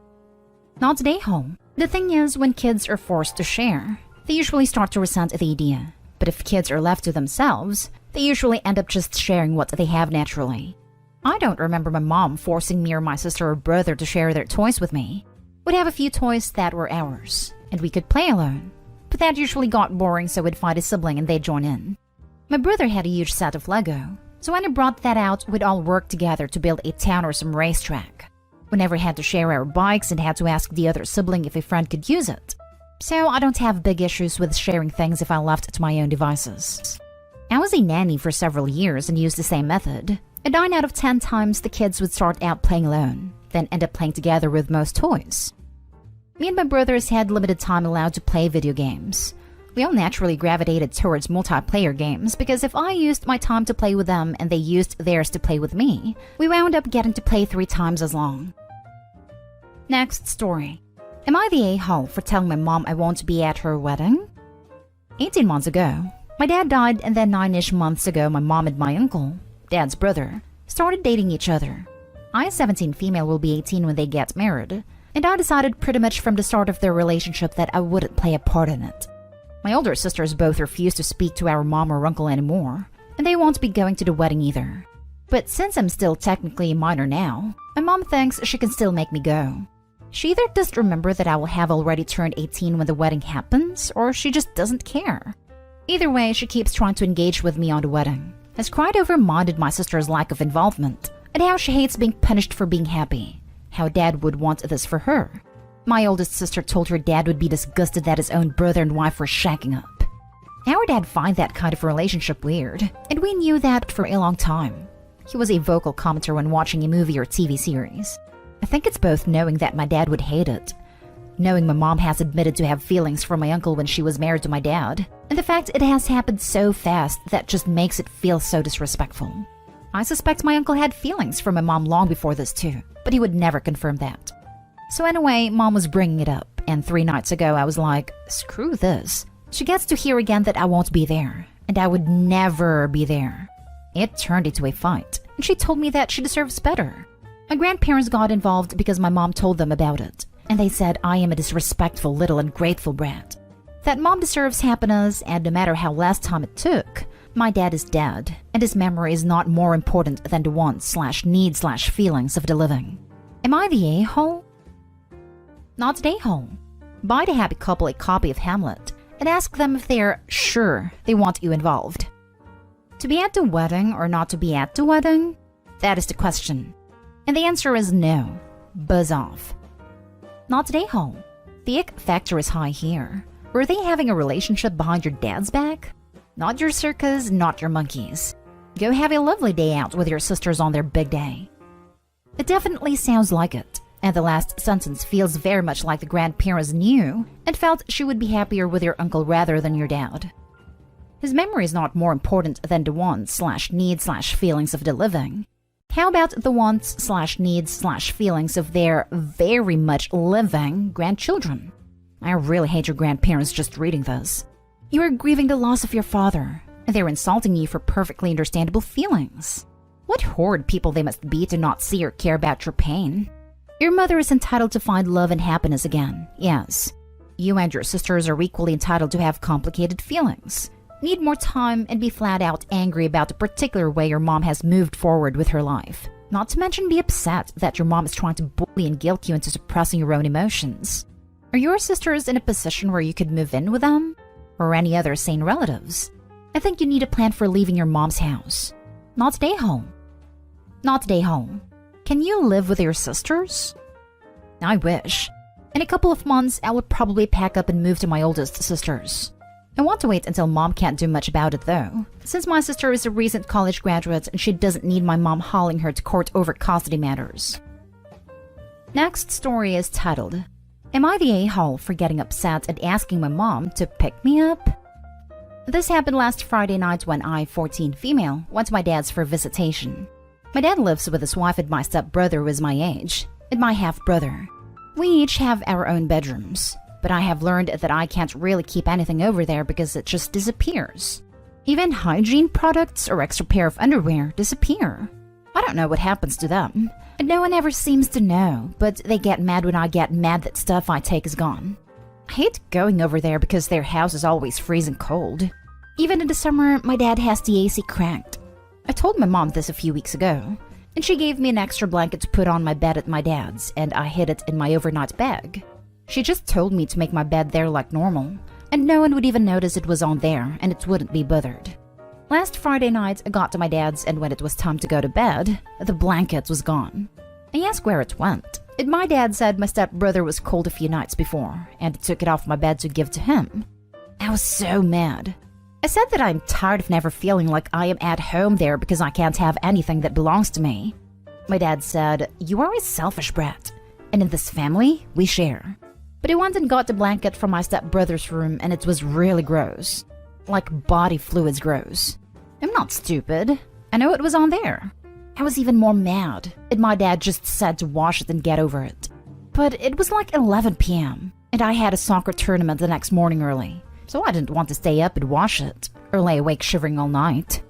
Not stay home. The thing is, when kids are forced to share, they usually start to resent the idea. But if kids are left to themselves, they usually end up just sharing what they have naturally. I don't remember my mom forcing me or my sister or brother to share their toys with me. We'd have a few toys that were ours, and we could play alone. But that usually got boring, so we'd find a sibling and they'd join in. My brother had a huge set of Lego, so when I brought that out, we'd all work together to build a town or some racetrack. We never had to share our bikes and had to ask the other sibling if a friend could use it. So I don't have big issues with sharing things if I left to my own devices. I was a nanny for several years and used the same method. And 9 out of 10 times the kids would start out playing alone, then end up playing together with most toys. Me and my brothers had limited time allowed to play video games. We all naturally gravitated towards multiplayer games because if I used my time to play with them and they used theirs to play with me, we wound up getting to play 3 times as long. Next story. Am I the a-hole for telling my mom I won't be at her wedding? 18 months ago, my dad died, and then 9-ish months ago my mom and my uncle, dad's brother, started dating each other. I, a 17 female, will be 18 when they get married, and I decided pretty much from the start of their relationship that I wouldn't play a part in it. My older sisters both refuse to speak to our mom or uncle anymore, and they won't be going to the wedding either. But since I'm still technically a minor now, my mom thinks she can still make me go. She either doesn't remember that I will have already turned 18 when the wedding happens, or she just doesn't care. Either way, she keeps trying to engage with me on the wedding, has cried over mine and my sister's lack of involvement, and how she hates being punished for being happy, how dad would want this for her. My oldest sister told her dad would be disgusted that his own brother and wife were shacking up. Our dad finds that kind of relationship weird, and we knew that for a long time. He was a vocal commenter when watching a movie or TV series. I think it's both knowing that my dad would hate it, knowing my mom has admitted to have feelings for my uncle when she was married to my dad, and the fact it has happened so fast that just makes it feel so disrespectful. I suspect my uncle had feelings for my mom long before this too, but he would never confirm that. So anyway, mom was bringing it up, and 3 nights ago I was like, screw this. She gets to hear again that I won't be there, and I would never be there. It turned into a fight, and she told me that she deserves better. My grandparents got involved because my mom told them about it, and they said I am a disrespectful little ungrateful brat. That mom deserves happiness, and no matter how less time it took, my dad is dead, and his memory is not more important than the wants/needs/feelings of the living. Am I the a-hole? Not the a-hole. Buy the happy couple a copy of Hamlet and ask them if they're sure they want you involved. To be at the wedding or not to be at the wedding? That is the question. And the answer is no. Buzz off. Not the a-hole. The ick factor is high here. Were they having a relationship behind your dad's back? Not your circus, not your monkeys. Go have a lovely day out with your sisters on their big day. It definitely sounds like it, and the last sentence feels very much like the grandparents knew and felt she would be happier with your uncle rather than your dad. His memory is not more important than the wants/needs/feelings of the living. How about the wants/needs/feelings of their very much living grandchildren? I really hate your grandparents just reading this. You are grieving the loss of your father, and they're insulting you for perfectly understandable feelings. What horrid people they must be to not see or care about your pain. Your mother is entitled to find love and happiness again, yes. You and your sisters are equally entitled to have complicated feelings, need more time, and be flat out angry about the particular way your mom has moved forward with her life. Not to mention be upset that your mom is trying to bully and guilt you into suppressing your own emotions. Are your sisters in a position where you could move in with them? Or any other sane relatives? I think you need a plan for leaving your mom's house. Not stay home. Not stay home. Can you live with your sisters? I wish. In a couple of months, I would probably pack up and move to my oldest sister's. I want to wait until mom can't do much about it though, since my sister is a recent college graduate and she doesn't need my mom hauling her to court over custody matters. Next story is titled, Am I the a-hole for getting upset and asking my mom to pick me up? This happened last Friday night when I, 14 female, went to my dad's for visitation. My dad lives with his wife and my stepbrother who is my age, and my half-brother. We each have our own bedrooms, but I have learned that I can't really keep anything over there because it just disappears. Even hygiene products or extra pair of underwear disappear. I don't know what happens to them, and no one ever seems to know, but they get mad when I get mad that stuff I take is gone. I hate going over there because their house is always freezing cold. Even in the summer, my dad has the AC cranked. I told my mom this a few weeks ago, and she gave me an extra blanket to put on my bed at my dad's, and I hid it in my overnight bag. She just told me to make my bed there like normal, and no one would even notice it was on there and it wouldn't be bothered. Last Friday night, I got to my dad's, and when it was time to go to bed, the blanket was gone. I asked where it went, and my dad said my stepbrother was cold a few nights before, and took it off my bed to give to him. I was so mad. I said that I'm tired of never feeling like I am at home there because I can't have anything that belongs to me. My dad said, "You are a selfish brat, and in this family, we share." But I went and got the blanket from my stepbrother's room, and it was really gross. Like body fluids gross. I'm not stupid. I know it was on there. I was even more mad, and my dad just said to wash it and get over it. But it was like 11 p.m., and I had a soccer tournament the next morning early, so I didn't want to stay up and wash it, or lay awake shivering all night.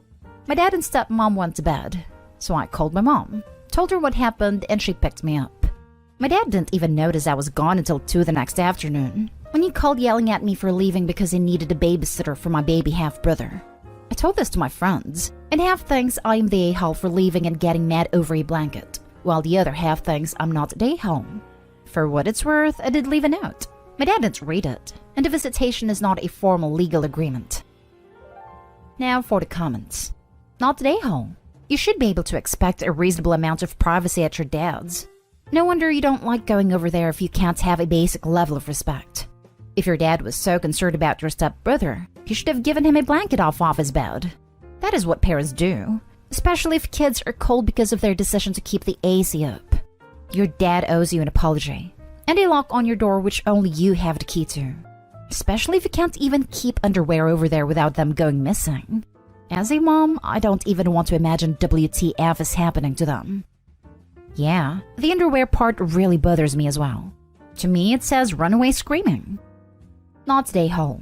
My dad and stepmom went to bed, so I called my mom, told her what happened, and she picked me up. My dad didn't even notice I was gone until 2 the next afternoon, when he called yelling at me for leaving because he needed a babysitter for my baby half-brother. I told this to my friends, and half thinks I am the a-hole for leaving and getting mad over a blanket, while the other half thinks I'm not the a-hole. For what it's worth, I did leave a note. My dad didn't read it, and the visitation is not a formal legal agreement. Now for the comments. Not the a-hole. You should be able to expect a reasonable amount of privacy at your dad's. No wonder you don't like going over there if you can't have a basic level of respect. If your dad was so concerned about your stepbrother, you should have given him a blanket off his bed. That is what parents do, especially if kids are cold because of their decision to keep the AC up. Your dad owes you an apology, and a lock on your door which only you have the key to. Especially if you can't even keep underwear over there without them going missing. As a mom, I don't even want to imagine WTF is happening to them. Yeah, the underwear part really bothers me as well. To me, it says run away screaming. Not the a-hole.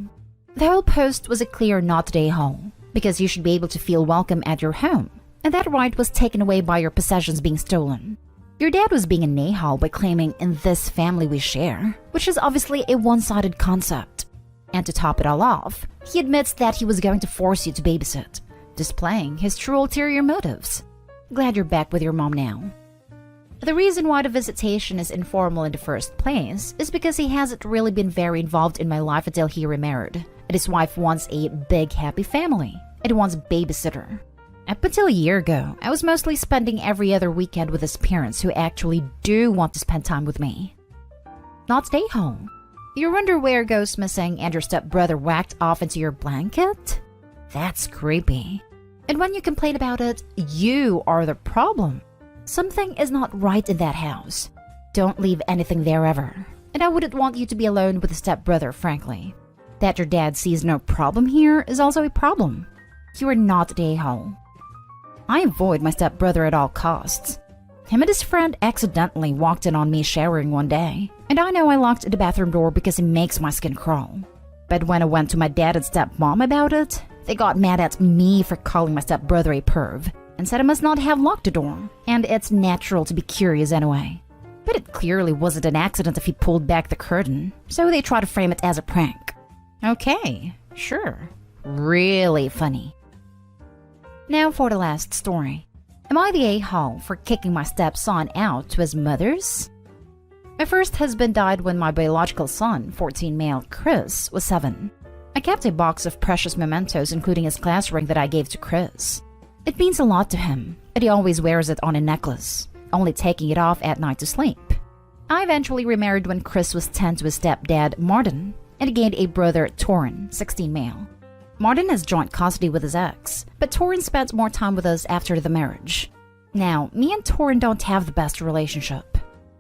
The whole post was a clear not the a-hole, because you should be able to feel welcome at your home, and that right was taken away by your possessions being stolen. Your dad was being an a-hole by claiming in this family we share, which is obviously a one-sided concept. And to top it all off, he admits that he was going to force you to babysit, displaying his true ulterior motives. Glad you're back with your mom now. The reason why the visitation is informal in the first place is because he hasn't really been very involved in my life until he remarried, and his wife wants a big happy family, and wants a babysitter. Up until a year ago, I was mostly spending every other weekend with his parents who actually do want to spend time with me. Not stay home. Your underwear goes missing and your stepbrother whacked off into your blanket? That's creepy. And when you complain about it, you are the problem. Something is not right in that house. Don't leave anything there ever. And I wouldn't want you to be alone with a stepbrother, frankly. That your dad sees no problem here is also a problem. You are not the a-hole. I avoid my stepbrother at all costs. Him and his friend accidentally walked in on me showering one day, and I know I locked the bathroom door because it makes my skin crawl. But when I went to my dad and stepmom about it, they got mad at me for calling my stepbrother a perv, and said I must not have locked the door, and it's natural to be curious anyway. But it clearly wasn't an accident if he pulled back the curtain, so they try to frame it as a prank. Okay, sure. Really funny. Now for the last story. Am I the a-hole for kicking my stepson out to his mother's? My first husband died when my biological son, 14 male Chris, was 7. I kept a box of precious mementos, including his class ring that I gave to Chris. It means a lot to him, and he always wears it on a necklace, only taking it off at night to sleep. I eventually remarried when Chris was 10 to his stepdad, Martin, and he gained a brother, Torin, 16 male. Martin has joint custody with his ex, but Torin spent more time with us after the marriage. Now, me and Torin don't have the best relationship.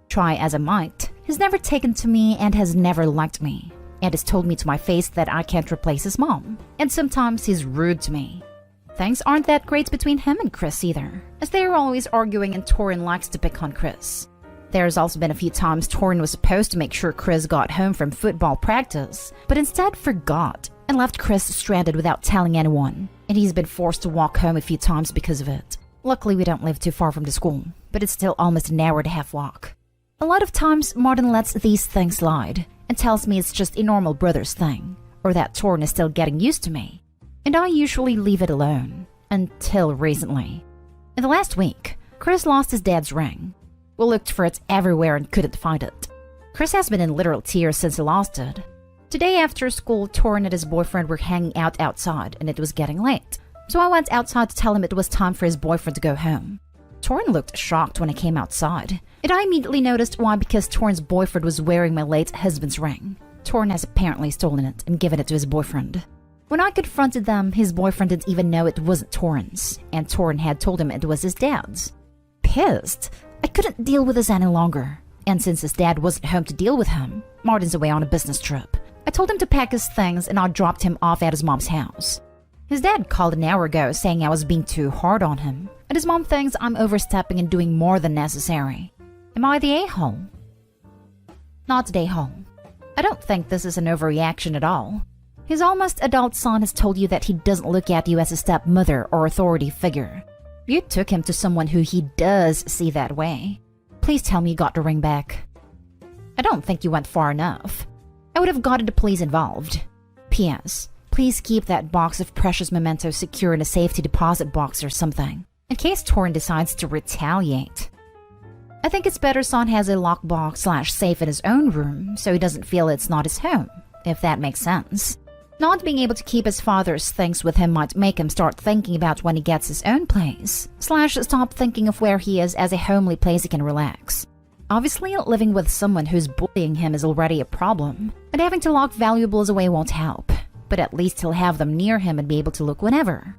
Try as I might, he's never taken to me and has never liked me, and has told me to my face that I can't replace his mom, and sometimes he's rude to me. Things aren't that great between him and Chris either, as they are always arguing and Torin likes to pick on Chris. There's also been a few times Torin was supposed to make sure Chris got home from football practice, but instead forgot and left Chris stranded without telling anyone, and he's been forced to walk home a few times because of it. Luckily, we don't live too far from the school, but it's still almost an hour-and-a-half walk. A lot of times, Martin lets these things slide and tells me it's just a normal brother's thing, or that Torin is still getting used to me, and I usually leave it alone, until recently. In the last week, Chris lost his dad's ring. We looked for it everywhere and couldn't find it. Chris has been in literal tears since he lost it. Today after school, Torin and his boyfriend were hanging out outside and it was getting late. So I went outside to tell him it was time for his boyfriend to go home. Torin looked shocked when I came outside, and I immediately noticed why, because Torin's boyfriend was wearing my late husband's ring. Torin has apparently stolen it and given it to his boyfriend. When I confronted them, his boyfriend didn't even know it wasn't Torin's, and Torin had told him it was his dad's. Pissed, I couldn't deal with this any longer, and since his dad wasn't home to deal with him, Martin's away on a business trip. I told him to pack his things and I dropped him off at his mom's house. His dad called an hour ago saying I was being too hard on him, and his mom thinks I'm overstepping and doing more than necessary. Am I the a-hole? Not the a-hole. I don't think this is an overreaction at all. His almost adult son has told you that he doesn't look at you as a stepmother or authority figure. You took him to someone who he does see that way. Please tell me you got the ring back. I don't think you went far enough. I would have gotten the police involved. P.S. Please keep that box of precious mementos secure in a safety deposit box or something, in case Torin decides to retaliate. I think it's better son has a lockbox/safe in his own room so he doesn't feel it's not his home, if that makes sense. Not being able to keep his father's things with him might make him start thinking about when he gets his own place/stop thinking of where he is as a homely place he can relax. Obviously, living with someone who's bullying him is already a problem, and having to lock valuables away won't help, but at least he'll have them near him and be able to look whenever.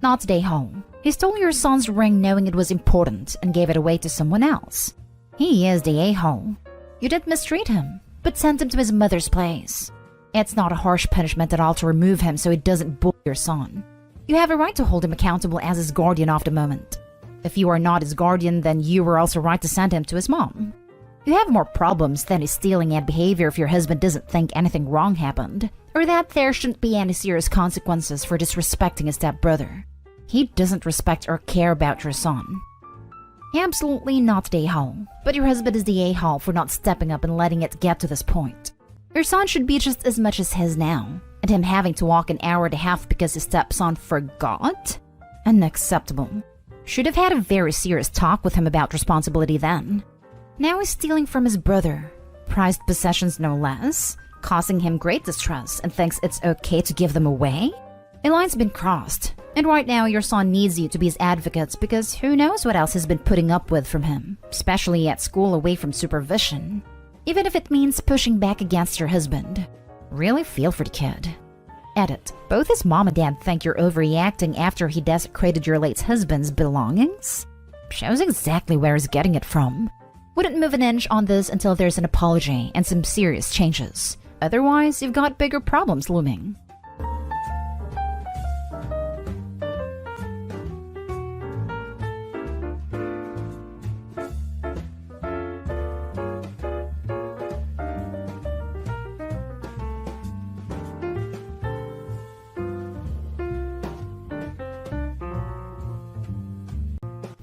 Not the a-hole. He stole your son's ring knowing it was important and gave it away to someone else. He is the a-hole. You didn't mistreat him, but sent him to his mother's place. It's not a harsh punishment at all to remove him so he doesn't bully your son. You have a right to hold him accountable as his guardian of the moment. If you are not his guardian, then you were also right to send him to his mom. You have more problems than his stealing and behavior if your husband doesn't think anything wrong happened, or that there shouldn't be any serious consequences for disrespecting his stepbrother. He doesn't respect or care about your son. Absolutely not the a-hole, but your husband is the a-hole for not stepping up and letting it get to this point. Your son should be just as much as his now, and him having to walk an hour and a half because his stepson forgot? Unacceptable. Should have had a very serious talk with him about responsibility then. Now he's stealing from his brother, prized possessions no less, causing him great distress and thinks it's okay to give them away? A line's been crossed, and right now your son needs you to be his advocate because who knows what else he's been putting up with from him, especially at school away from supervision. Even if it means pushing back against your husband. Really feel for the kid. Edit. Both his mom and dad think you're overreacting after he desecrated your late husband's belongings? Shows exactly where he's getting it from. Wouldn't move an inch on this until there's an apology and some serious changes. Otherwise, you've got bigger problems looming.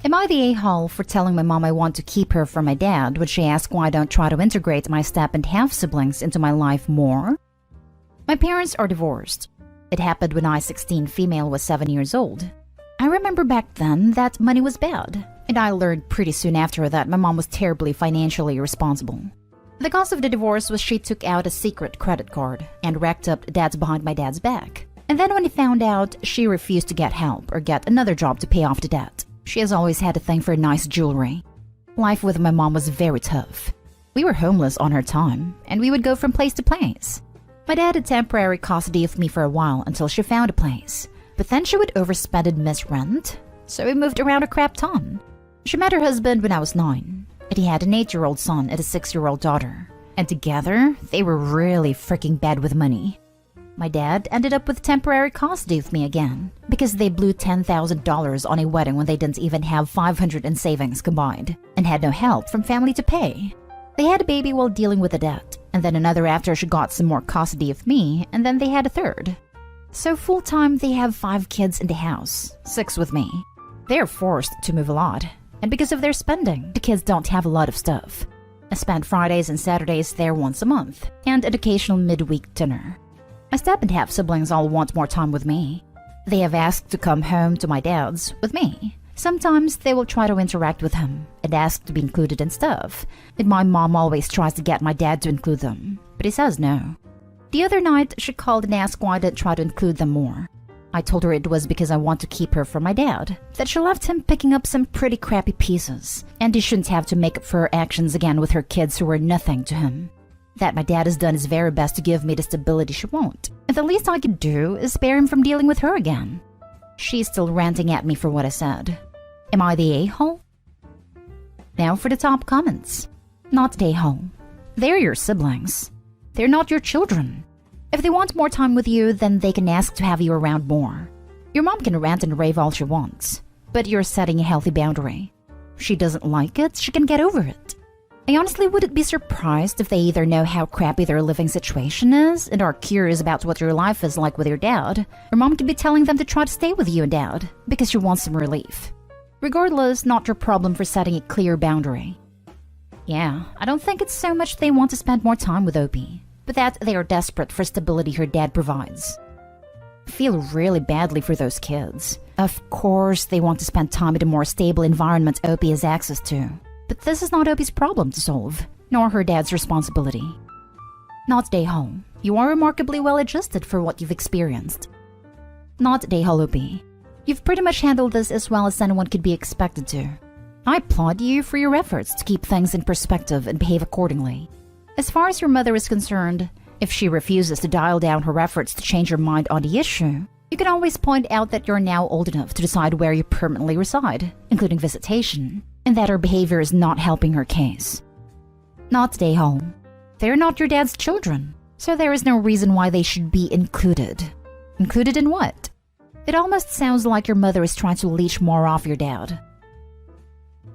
Am I the a-hole for telling my mom I want to keep her from my dad when she asks why I don't try to integrate my step and half siblings into my life more? My parents are divorced. It happened when I, 16 female, was 7 years old. I remember back then that money was bad, and I learned pretty soon after that my mom was terribly financially irresponsible. The cause of the divorce was she took out a secret credit card and racked up debts behind my dad's back. And then when he found out, she refused to get help or get another job to pay off the debt. She has always had a thing for nice jewelry. Life with my mom was very tough. We were homeless on her time, and we would go from place to place. My dad had temporary custody of me for a while until she found a place, but then she would overspend and miss rent, so we moved around a crap ton. She met her husband when I was 9, and he had an 8-year-old son and a 6-year-old daughter, and together they were really freaking bad with money. My dad ended up with temporary custody of me again because they blew $10,000 on a wedding when they didn't even have $500 in savings combined and had no help from family to pay. They had a baby while dealing with the debt, and then another after she got some more custody of me, and then they had a third. So full-time they have 5 kids in the house, 6 with me. They are forced to move a lot, and because of their spending, the kids don't have a lot of stuff. I spend Fridays and Saturdays there once a month, and an occasional midweek dinner. My step and half siblings all want more time with me. They have asked to come home to my dad's with me. Sometimes they will try to interact with him and ask to be included in stuff, and my mom always tries to get my dad to include them, but he says no. The other night, she called and asked why I didn't try to include them more. I told her it was because I want to keep her from my dad, that she left him picking up some pretty crappy pieces, and he shouldn't have to make up for her actions again with her kids who were nothing to him. That my dad has done his very best to give me the stability she wants, and the least I could do is spare him from dealing with her again. She's still ranting at me for what I said. Am I the a-hole? Now for the top comments. Not the a-hole. They're your siblings. They're not your children. If they want more time with you, then they can ask to have you around more. Your mom can rant and rave all she wants, but you're setting a healthy boundary. If she doesn't like it, she can get over it. I honestly wouldn't be surprised if they either know how crappy their living situation is and are curious about what your life is like with your dad, or mom could be telling them to try to stay with you and dad because she wants some relief. Regardless, not your problem for setting a clear boundary. Yeah, I don't think it's so much they want to spend more time with Opie, but that they are desperate for stability her dad provides. I feel really badly for those kids. Of course, they want to spend time in a more stable environment Opie has access to. But this is not Opie's problem to solve, nor her dad's responsibility. Not a-hole. You are remarkably well adjusted for what you've experienced. Not a-hole, Opie. You've pretty much handled this as well as anyone could be expected to. I applaud you for your efforts to keep things in perspective and behave accordingly. As far as your mother is concerned, if she refuses to dial down her efforts to change her mind on the issue, you can always point out that you're now old enough to decide where you permanently reside, including visitation, and that her behavior is not helping her case. Not stay home. They're not your dad's children, so there is no reason why they should be included. Included in what? It almost sounds like your mother is trying to leech more off your dad.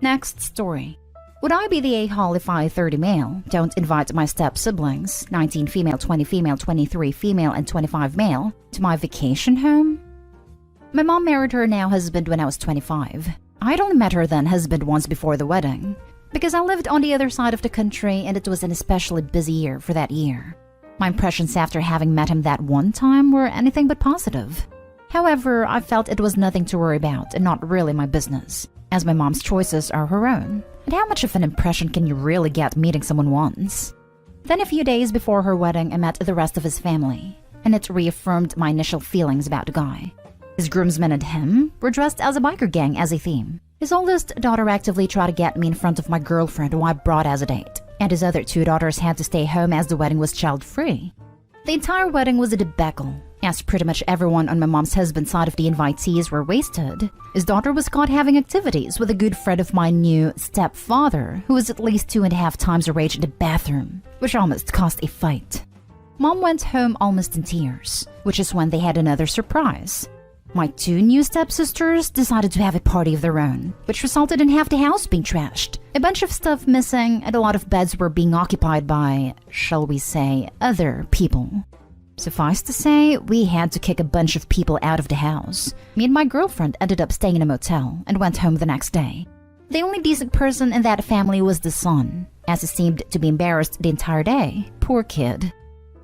Next story. Would I be the a-hole if I, 30 male, don't invite my step-siblings, 19 female, 20 female, 23 female, and 25 male, to my vacation home? My mom married her now husband when I was 25. I'd only met her then husband once before the wedding, because I lived on the other side of the country and it was an especially busy year for that year. My impressions after having met him that one time were anything but positive. However, I felt it was nothing to worry about and not really my business, as my mom's choices are her own. And how much of an impression can you really get meeting someone once? Then a few days before her wedding, I met the rest of his family, and it reaffirmed my initial feelings about the guy. His groomsmen and him were dressed as a biker gang as a theme. His oldest daughter actively tried to get me in front of my girlfriend who I brought as a date, and his other 2 daughters had to stay home as the wedding was child-free. The entire wedding was a debacle, As pretty much everyone on my mom's husband's side of the invitees were wasted, his daughter was caught having activities with a good friend of my new stepfather, who was at least 2.5 times her age in the bathroom, which almost caused a fight. Mom went home almost in tears, which is when they had another surprise. My 2 new stepsisters decided to have a party of their own, which resulted in half the house being trashed, a bunch of stuff missing, and a lot of beds were being occupied by, shall we say, other people. Suffice to say, we had to kick a bunch of people out of the house. Me and my girlfriend ended up staying in a motel and went home the next day. The only decent person in that family was the son, as he seemed to be embarrassed the entire day. Poor kid.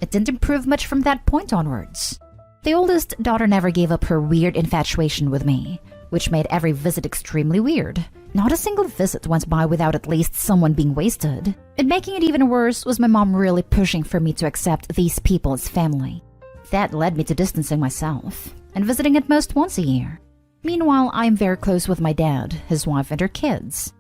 It didn't improve much from that point onwards. The oldest daughter never gave up her weird infatuation with me, which made every visit extremely weird. Not a single visit went by without at least someone being wasted. And making it even worse was my mom really pushing for me to accept these people as family. That led me to distancing myself and visiting at most once a year. Meanwhile, I am very close with my dad, his wife, and her kids.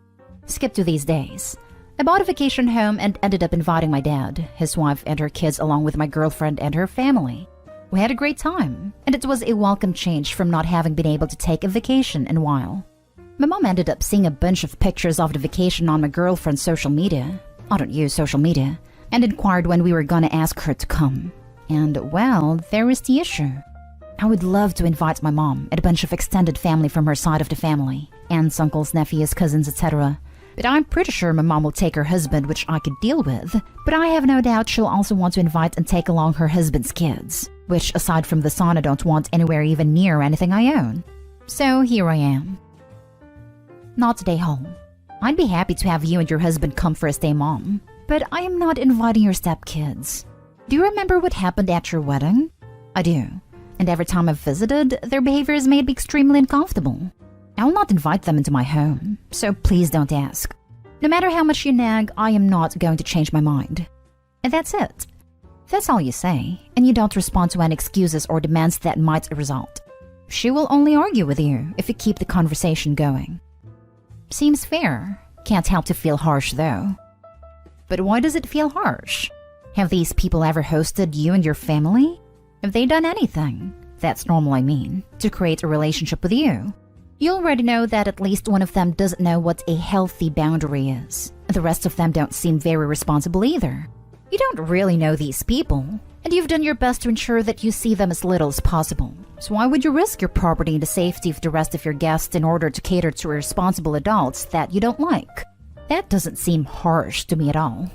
Skip to these days. I bought a vacation home and ended up inviting my dad, his wife, and her kids along with my girlfriend and her family. We had a great time, and it was a welcome change from not having been able to take a vacation in a while. My mom ended up seeing a bunch of pictures of the vacation on my girlfriend's social media. I don't use social media. And inquired when we were gonna ask her to come. And, well, there is the issue. I would love to invite my mom and a bunch of extended family from her side of the family. Aunts, uncles, nephews, cousins, etc. But I'm pretty sure my mom will take her husband, which I could deal with. But I have no doubt she'll also want to invite and take along her husband's kids. Which, aside from the son, I don't want anywhere even near anything I own. So here I am. Not today, home. I'd be happy to have you and your husband come for a stay, Mom. But I am not inviting your stepkids. Do you remember what happened at your wedding? I do. And every time I've visited, their behavior has made me extremely uncomfortable. I will not invite them into my home, so please don't ask. No matter how much you nag, I am not going to change my mind. And that's it. That's all you say, and you don't respond to any excuses or demands that might result. She will only argue with you if you keep the conversation going. Seems fair. Can't help to feel harsh, though. But why does it feel harsh? Have these people ever hosted you and your family? Have they done anything? That's normal, I mean, to create a relationship with you. You already know that at least one of them doesn't know what a healthy boundary is. The rest of them don't seem very responsible either. You don't really know these people, and you've done your best to ensure that you see them as little as possible. So why would you risk your property and the safety of the rest of your guests in order to cater to irresponsible adults that you don't like? That doesn't seem harsh to me at all.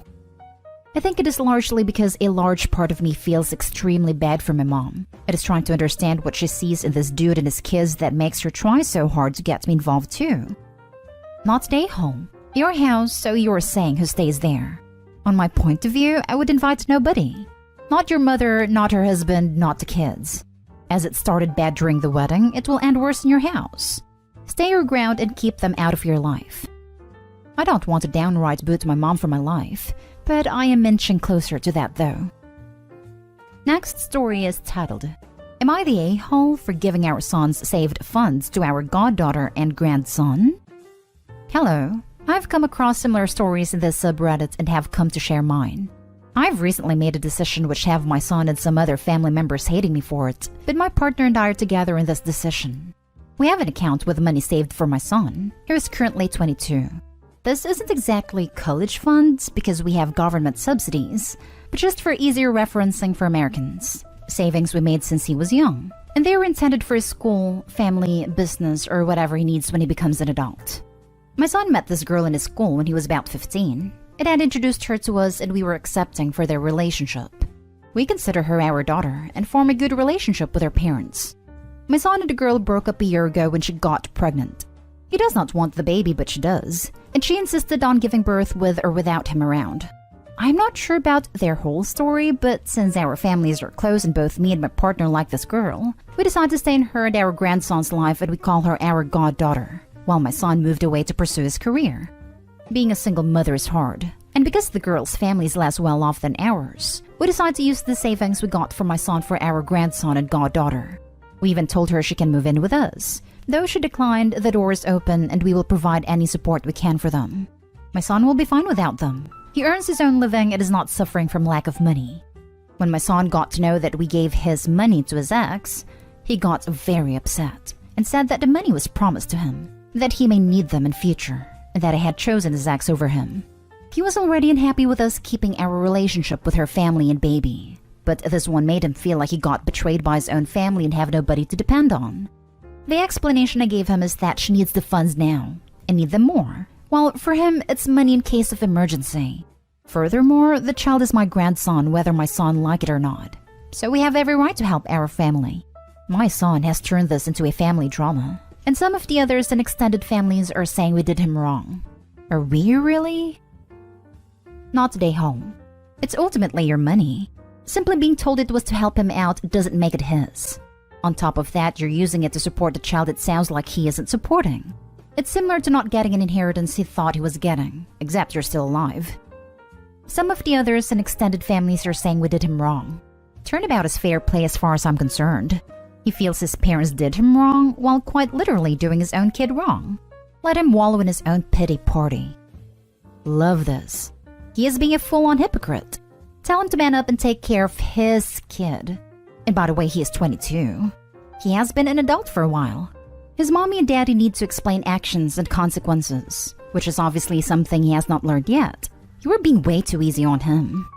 I think it is largely because a large part of me feels extremely bad for my mom. It is trying to understand what she sees in this dude and his kids that makes her try so hard to get me involved too. Not today, home. Your house, so you're saying who stays there. On my point of view, I would invite nobody. Not your mother, not her husband, not the kids. As it started bad during the wedding, it will end worse in your house. Stay your ground and keep them out of your life. I don't want to downright boot my mom from my life, but I am inching closer to that though. Next story is titled, Am I the a-hole for giving our son's saved funds to our goddaughter and grandson? Hello. I've come across similar stories in this subreddit and have come to share mine. I've recently made a decision which have my son and some other family members hating me for it, but my partner and I are together in this decision. We have an account with money saved for my son, who is currently 22. This isn't exactly college funds because we have government subsidies, but just for easier referencing for Americans. Savings we made since he was young, and they were intended for his school, family, business, or whatever he needs when he becomes an adult. My son met this girl in his school when he was about 15. It had introduced her to us and we were accepting for their relationship. We consider her our daughter and form a good relationship with her parents. My son and the girl broke up a year ago when she got pregnant. He does not want the baby, but she does, and she insisted on giving birth with or without him around. I'm not sure about their whole story, but since our families are close and both me and my partner like this girl, we decided to stay in her and our grandson's life and we call her our goddaughter, while my son moved away to pursue his career. Being a single mother is hard, and because the girl's family is less well off than ours, we decided to use the savings we got from my son for our grandson and goddaughter. We even told her she can move in with us. Though she declined, the door is open and we will provide any support we can for them. My son will be fine without them. He earns his own living and is not suffering from lack of money. When my son got to know that we gave his money to his ex, he got very upset and said that the money was promised to him, that he may need them in future, and that I had chosen his ex over him. He was already unhappy with us keeping our relationship with her family and baby, but this one made him feel like he got betrayed by his own family and have nobody to depend on. The explanation I gave him is that she needs the funds now and need them more, while for him it's money in case of emergency. Furthermore, the child is my grandson whether my son like it or not, so we have every right to help our family. My son has turned this into a family drama, and some of the others in extended families are saying we did him wrong. Are we really? Not today home. It's ultimately your money. Simply being told it was to help him out doesn't make it his. On top of that, you're using it to support the child it sounds like he isn't supporting. It's similar to not getting an inheritance he thought he was getting, except you're still alive. Some of the others in extended families are saying we did him wrong. Turnabout is fair play as far as I'm concerned. He feels his parents did him wrong while quite literally doing his own kid wrong. Let him wallow in his own pity party. Love this. He is being a full-on hypocrite. Tell him to man up and take care of his kid. And by the way, he is 22. He has been an adult for a while. His mommy and daddy need to explain actions and consequences, which is obviously something he has not learned yet. You are being way too easy on him.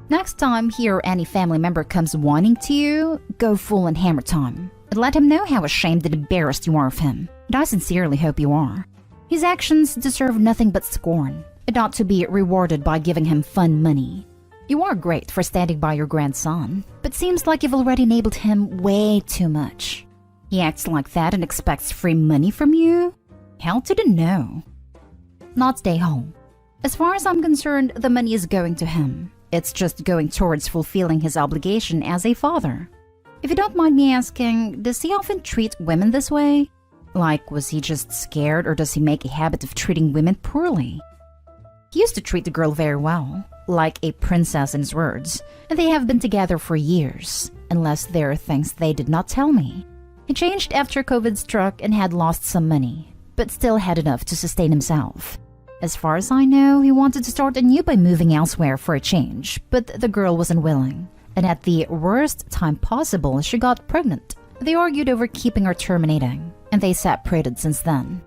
Next time he or any family member comes wanting to you, go full and hammer time, and let him know how ashamed and embarrassed you are of him. And I sincerely hope you are. His actions deserve nothing but scorn, and ought to be rewarded by giving him fun money. You are great for standing by your grandson, but seems like you've already enabled him way too much. He acts like that and expects free money from you? How to know? Not stay home. As far as I'm concerned, the money is going to him. It's just going towards fulfilling his obligation as a father. If you don't mind me asking, does he often treat women this way? Like, was he just scared, or does he make a habit of treating women poorly? He used to treat the girl very well, like a princess in his words, and they have been together for years, unless there are things they did not tell me. He changed after COVID struck and had lost some money, but still had enough to sustain himself. As far as I know, he wanted to start anew by moving elsewhere for a change, but the girl was unwilling, and at the worst time possible, she got pregnant. They argued over keeping or terminating, and they separated since then.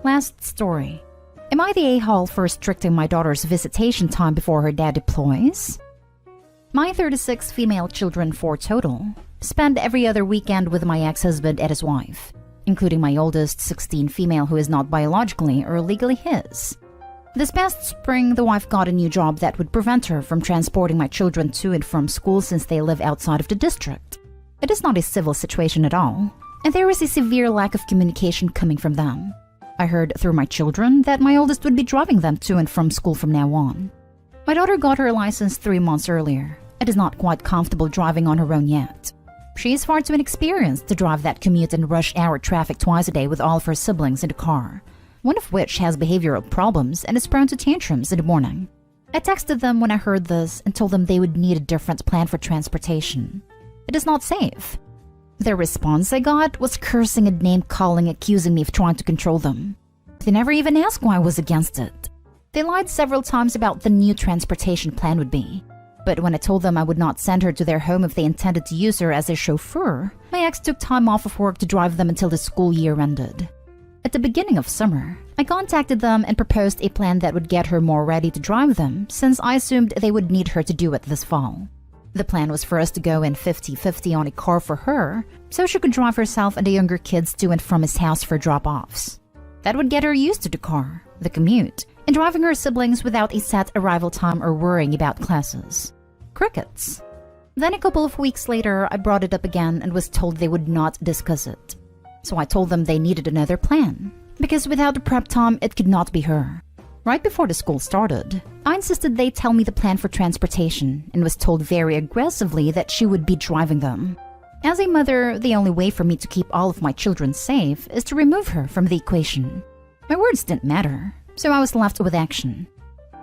Last story. Am I the a-hole for restricting my daughter's visitation time before her dad deploys? My 36 female children, 4 total, spend every other weekend with my ex-husband and his wife, including my oldest 16 female who is not biologically or legally his. This past spring, the wife got a new job that would prevent her from transporting my children to and from school since they live outside of the district. It is not a civil situation at all, and there is a severe lack of communication coming from them. I heard through my children that my oldest would be driving them to and from school from now on. My daughter got her license 3 months earlier and is not quite comfortable driving on her own yet. She is far too inexperienced to drive that commute in rush hour traffic twice a day with all of her siblings in the car, one of which has behavioral problems and is prone to tantrums in the morning. I texted them when I heard this and told them they would need a different plan for transportation. It is not safe. The response I got was cursing and name-calling, accusing me of trying to control them. They never even asked why I was against it. They lied several times about the new transportation plan would be. But when I told them I would not send her to their home if they intended to use her as a chauffeur, my ex took time off of work to drive them until the school year ended. At the beginning of summer, I contacted them and proposed a plan that would get her more ready to drive them, since I assumed they would need her to do it this fall. The plan was for us to go in 50-50 on a car for her, so she could drive herself and the younger kids to and from his house for drop-offs. That would get her used to the car, the commute, and driving her siblings without a set arrival time or worrying about classes. Crickets. Then a couple of weeks later, I brought it up again and was told they would not discuss it. So I told them they needed another plan, because without the prep time, it could not be her. Right before the school started, I insisted they tell me the plan for transportation and was told very aggressively that she would be driving them. As a mother, the only way for me to keep all of my children safe is to remove her from the equation. My words didn't matter, so I was left with action.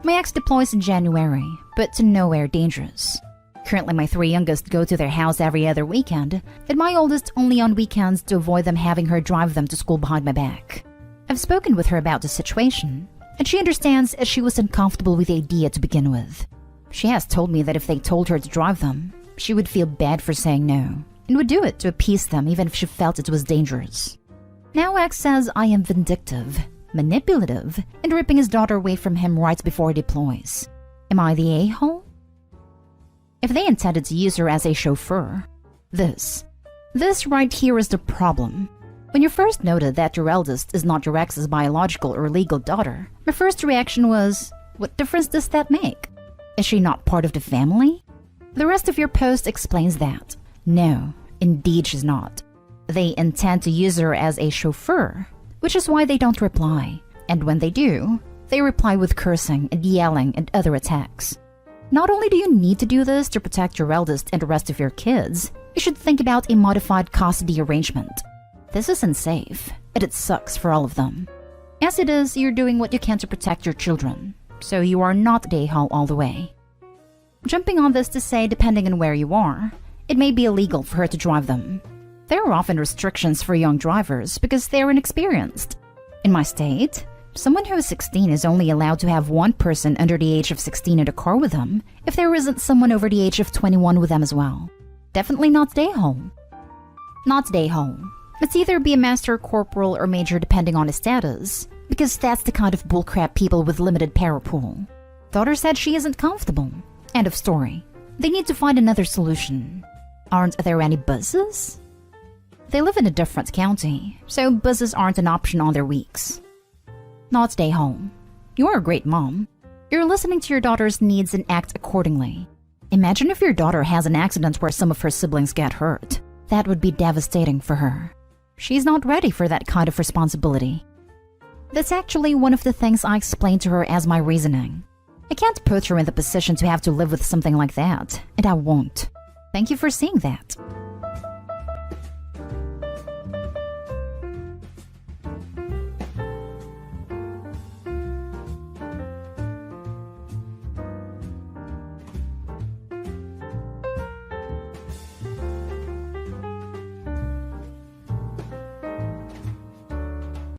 My ex deploys in January, but to nowhere dangerous. Currently, my 3 youngest go to their house every other weekend, and my oldest only on weekends to avoid them having her drive them to school behind my back. I've spoken with her about the situation, and she understands as she was uncomfortable with the idea to begin with. She has told me that if they told her to drive them, she would feel bad for saying no, and would do it to appease them even if she felt it was dangerous. Now X says I am vindictive, manipulative, and ripping his daughter away from him right before he deploys. Am I the a-hole? If they intended to use her as a chauffeur, this right here is the problem. When you first noted that your eldest is not your ex's biological or legal daughter, my first reaction was, what difference does that make? Is she not part of the family? The rest of your post explains that. No, indeed she's not. They intend to use her as a chauffeur, which is why they don't reply. And when they do, they reply with cursing and yelling and other attacks. Not only do you need to do this to protect your eldest and the rest of your kids, you should think about a modified custody arrangement. This isn't safe, and it sucks for all of them. As it is, you're doing what you can to protect your children, so you are not the a-hole all the way. Jumping on this to say, depending on where you are, it may be illegal for her to drive them. There are often restrictions for young drivers because they're inexperienced. In my state, someone who is 16 is only allowed to have one person under the age of 16 in a car with them if there isn't someone over the age of 21 with them as well. Definitely not the a-hole. Not the a-hole. Let's either be a master, corporal, or major depending on his status, because that's the kind of bullcrap people with limited power pool. Daughter said she isn't comfortable. End of story. They need to find another solution. Aren't there any buses? They live in a different county, so buses aren't an option on their weeks. Not stay home. You're a great mom. You're listening to your daughter's needs and act accordingly. Imagine if your daughter has an accident where some of her siblings get hurt. That would be devastating for her. She's not ready for that kind of responsibility. That's actually one of the things I explained to her as my reasoning. I can't put her in the position to have to live with something like that, and I won't. Thank you for seeing that.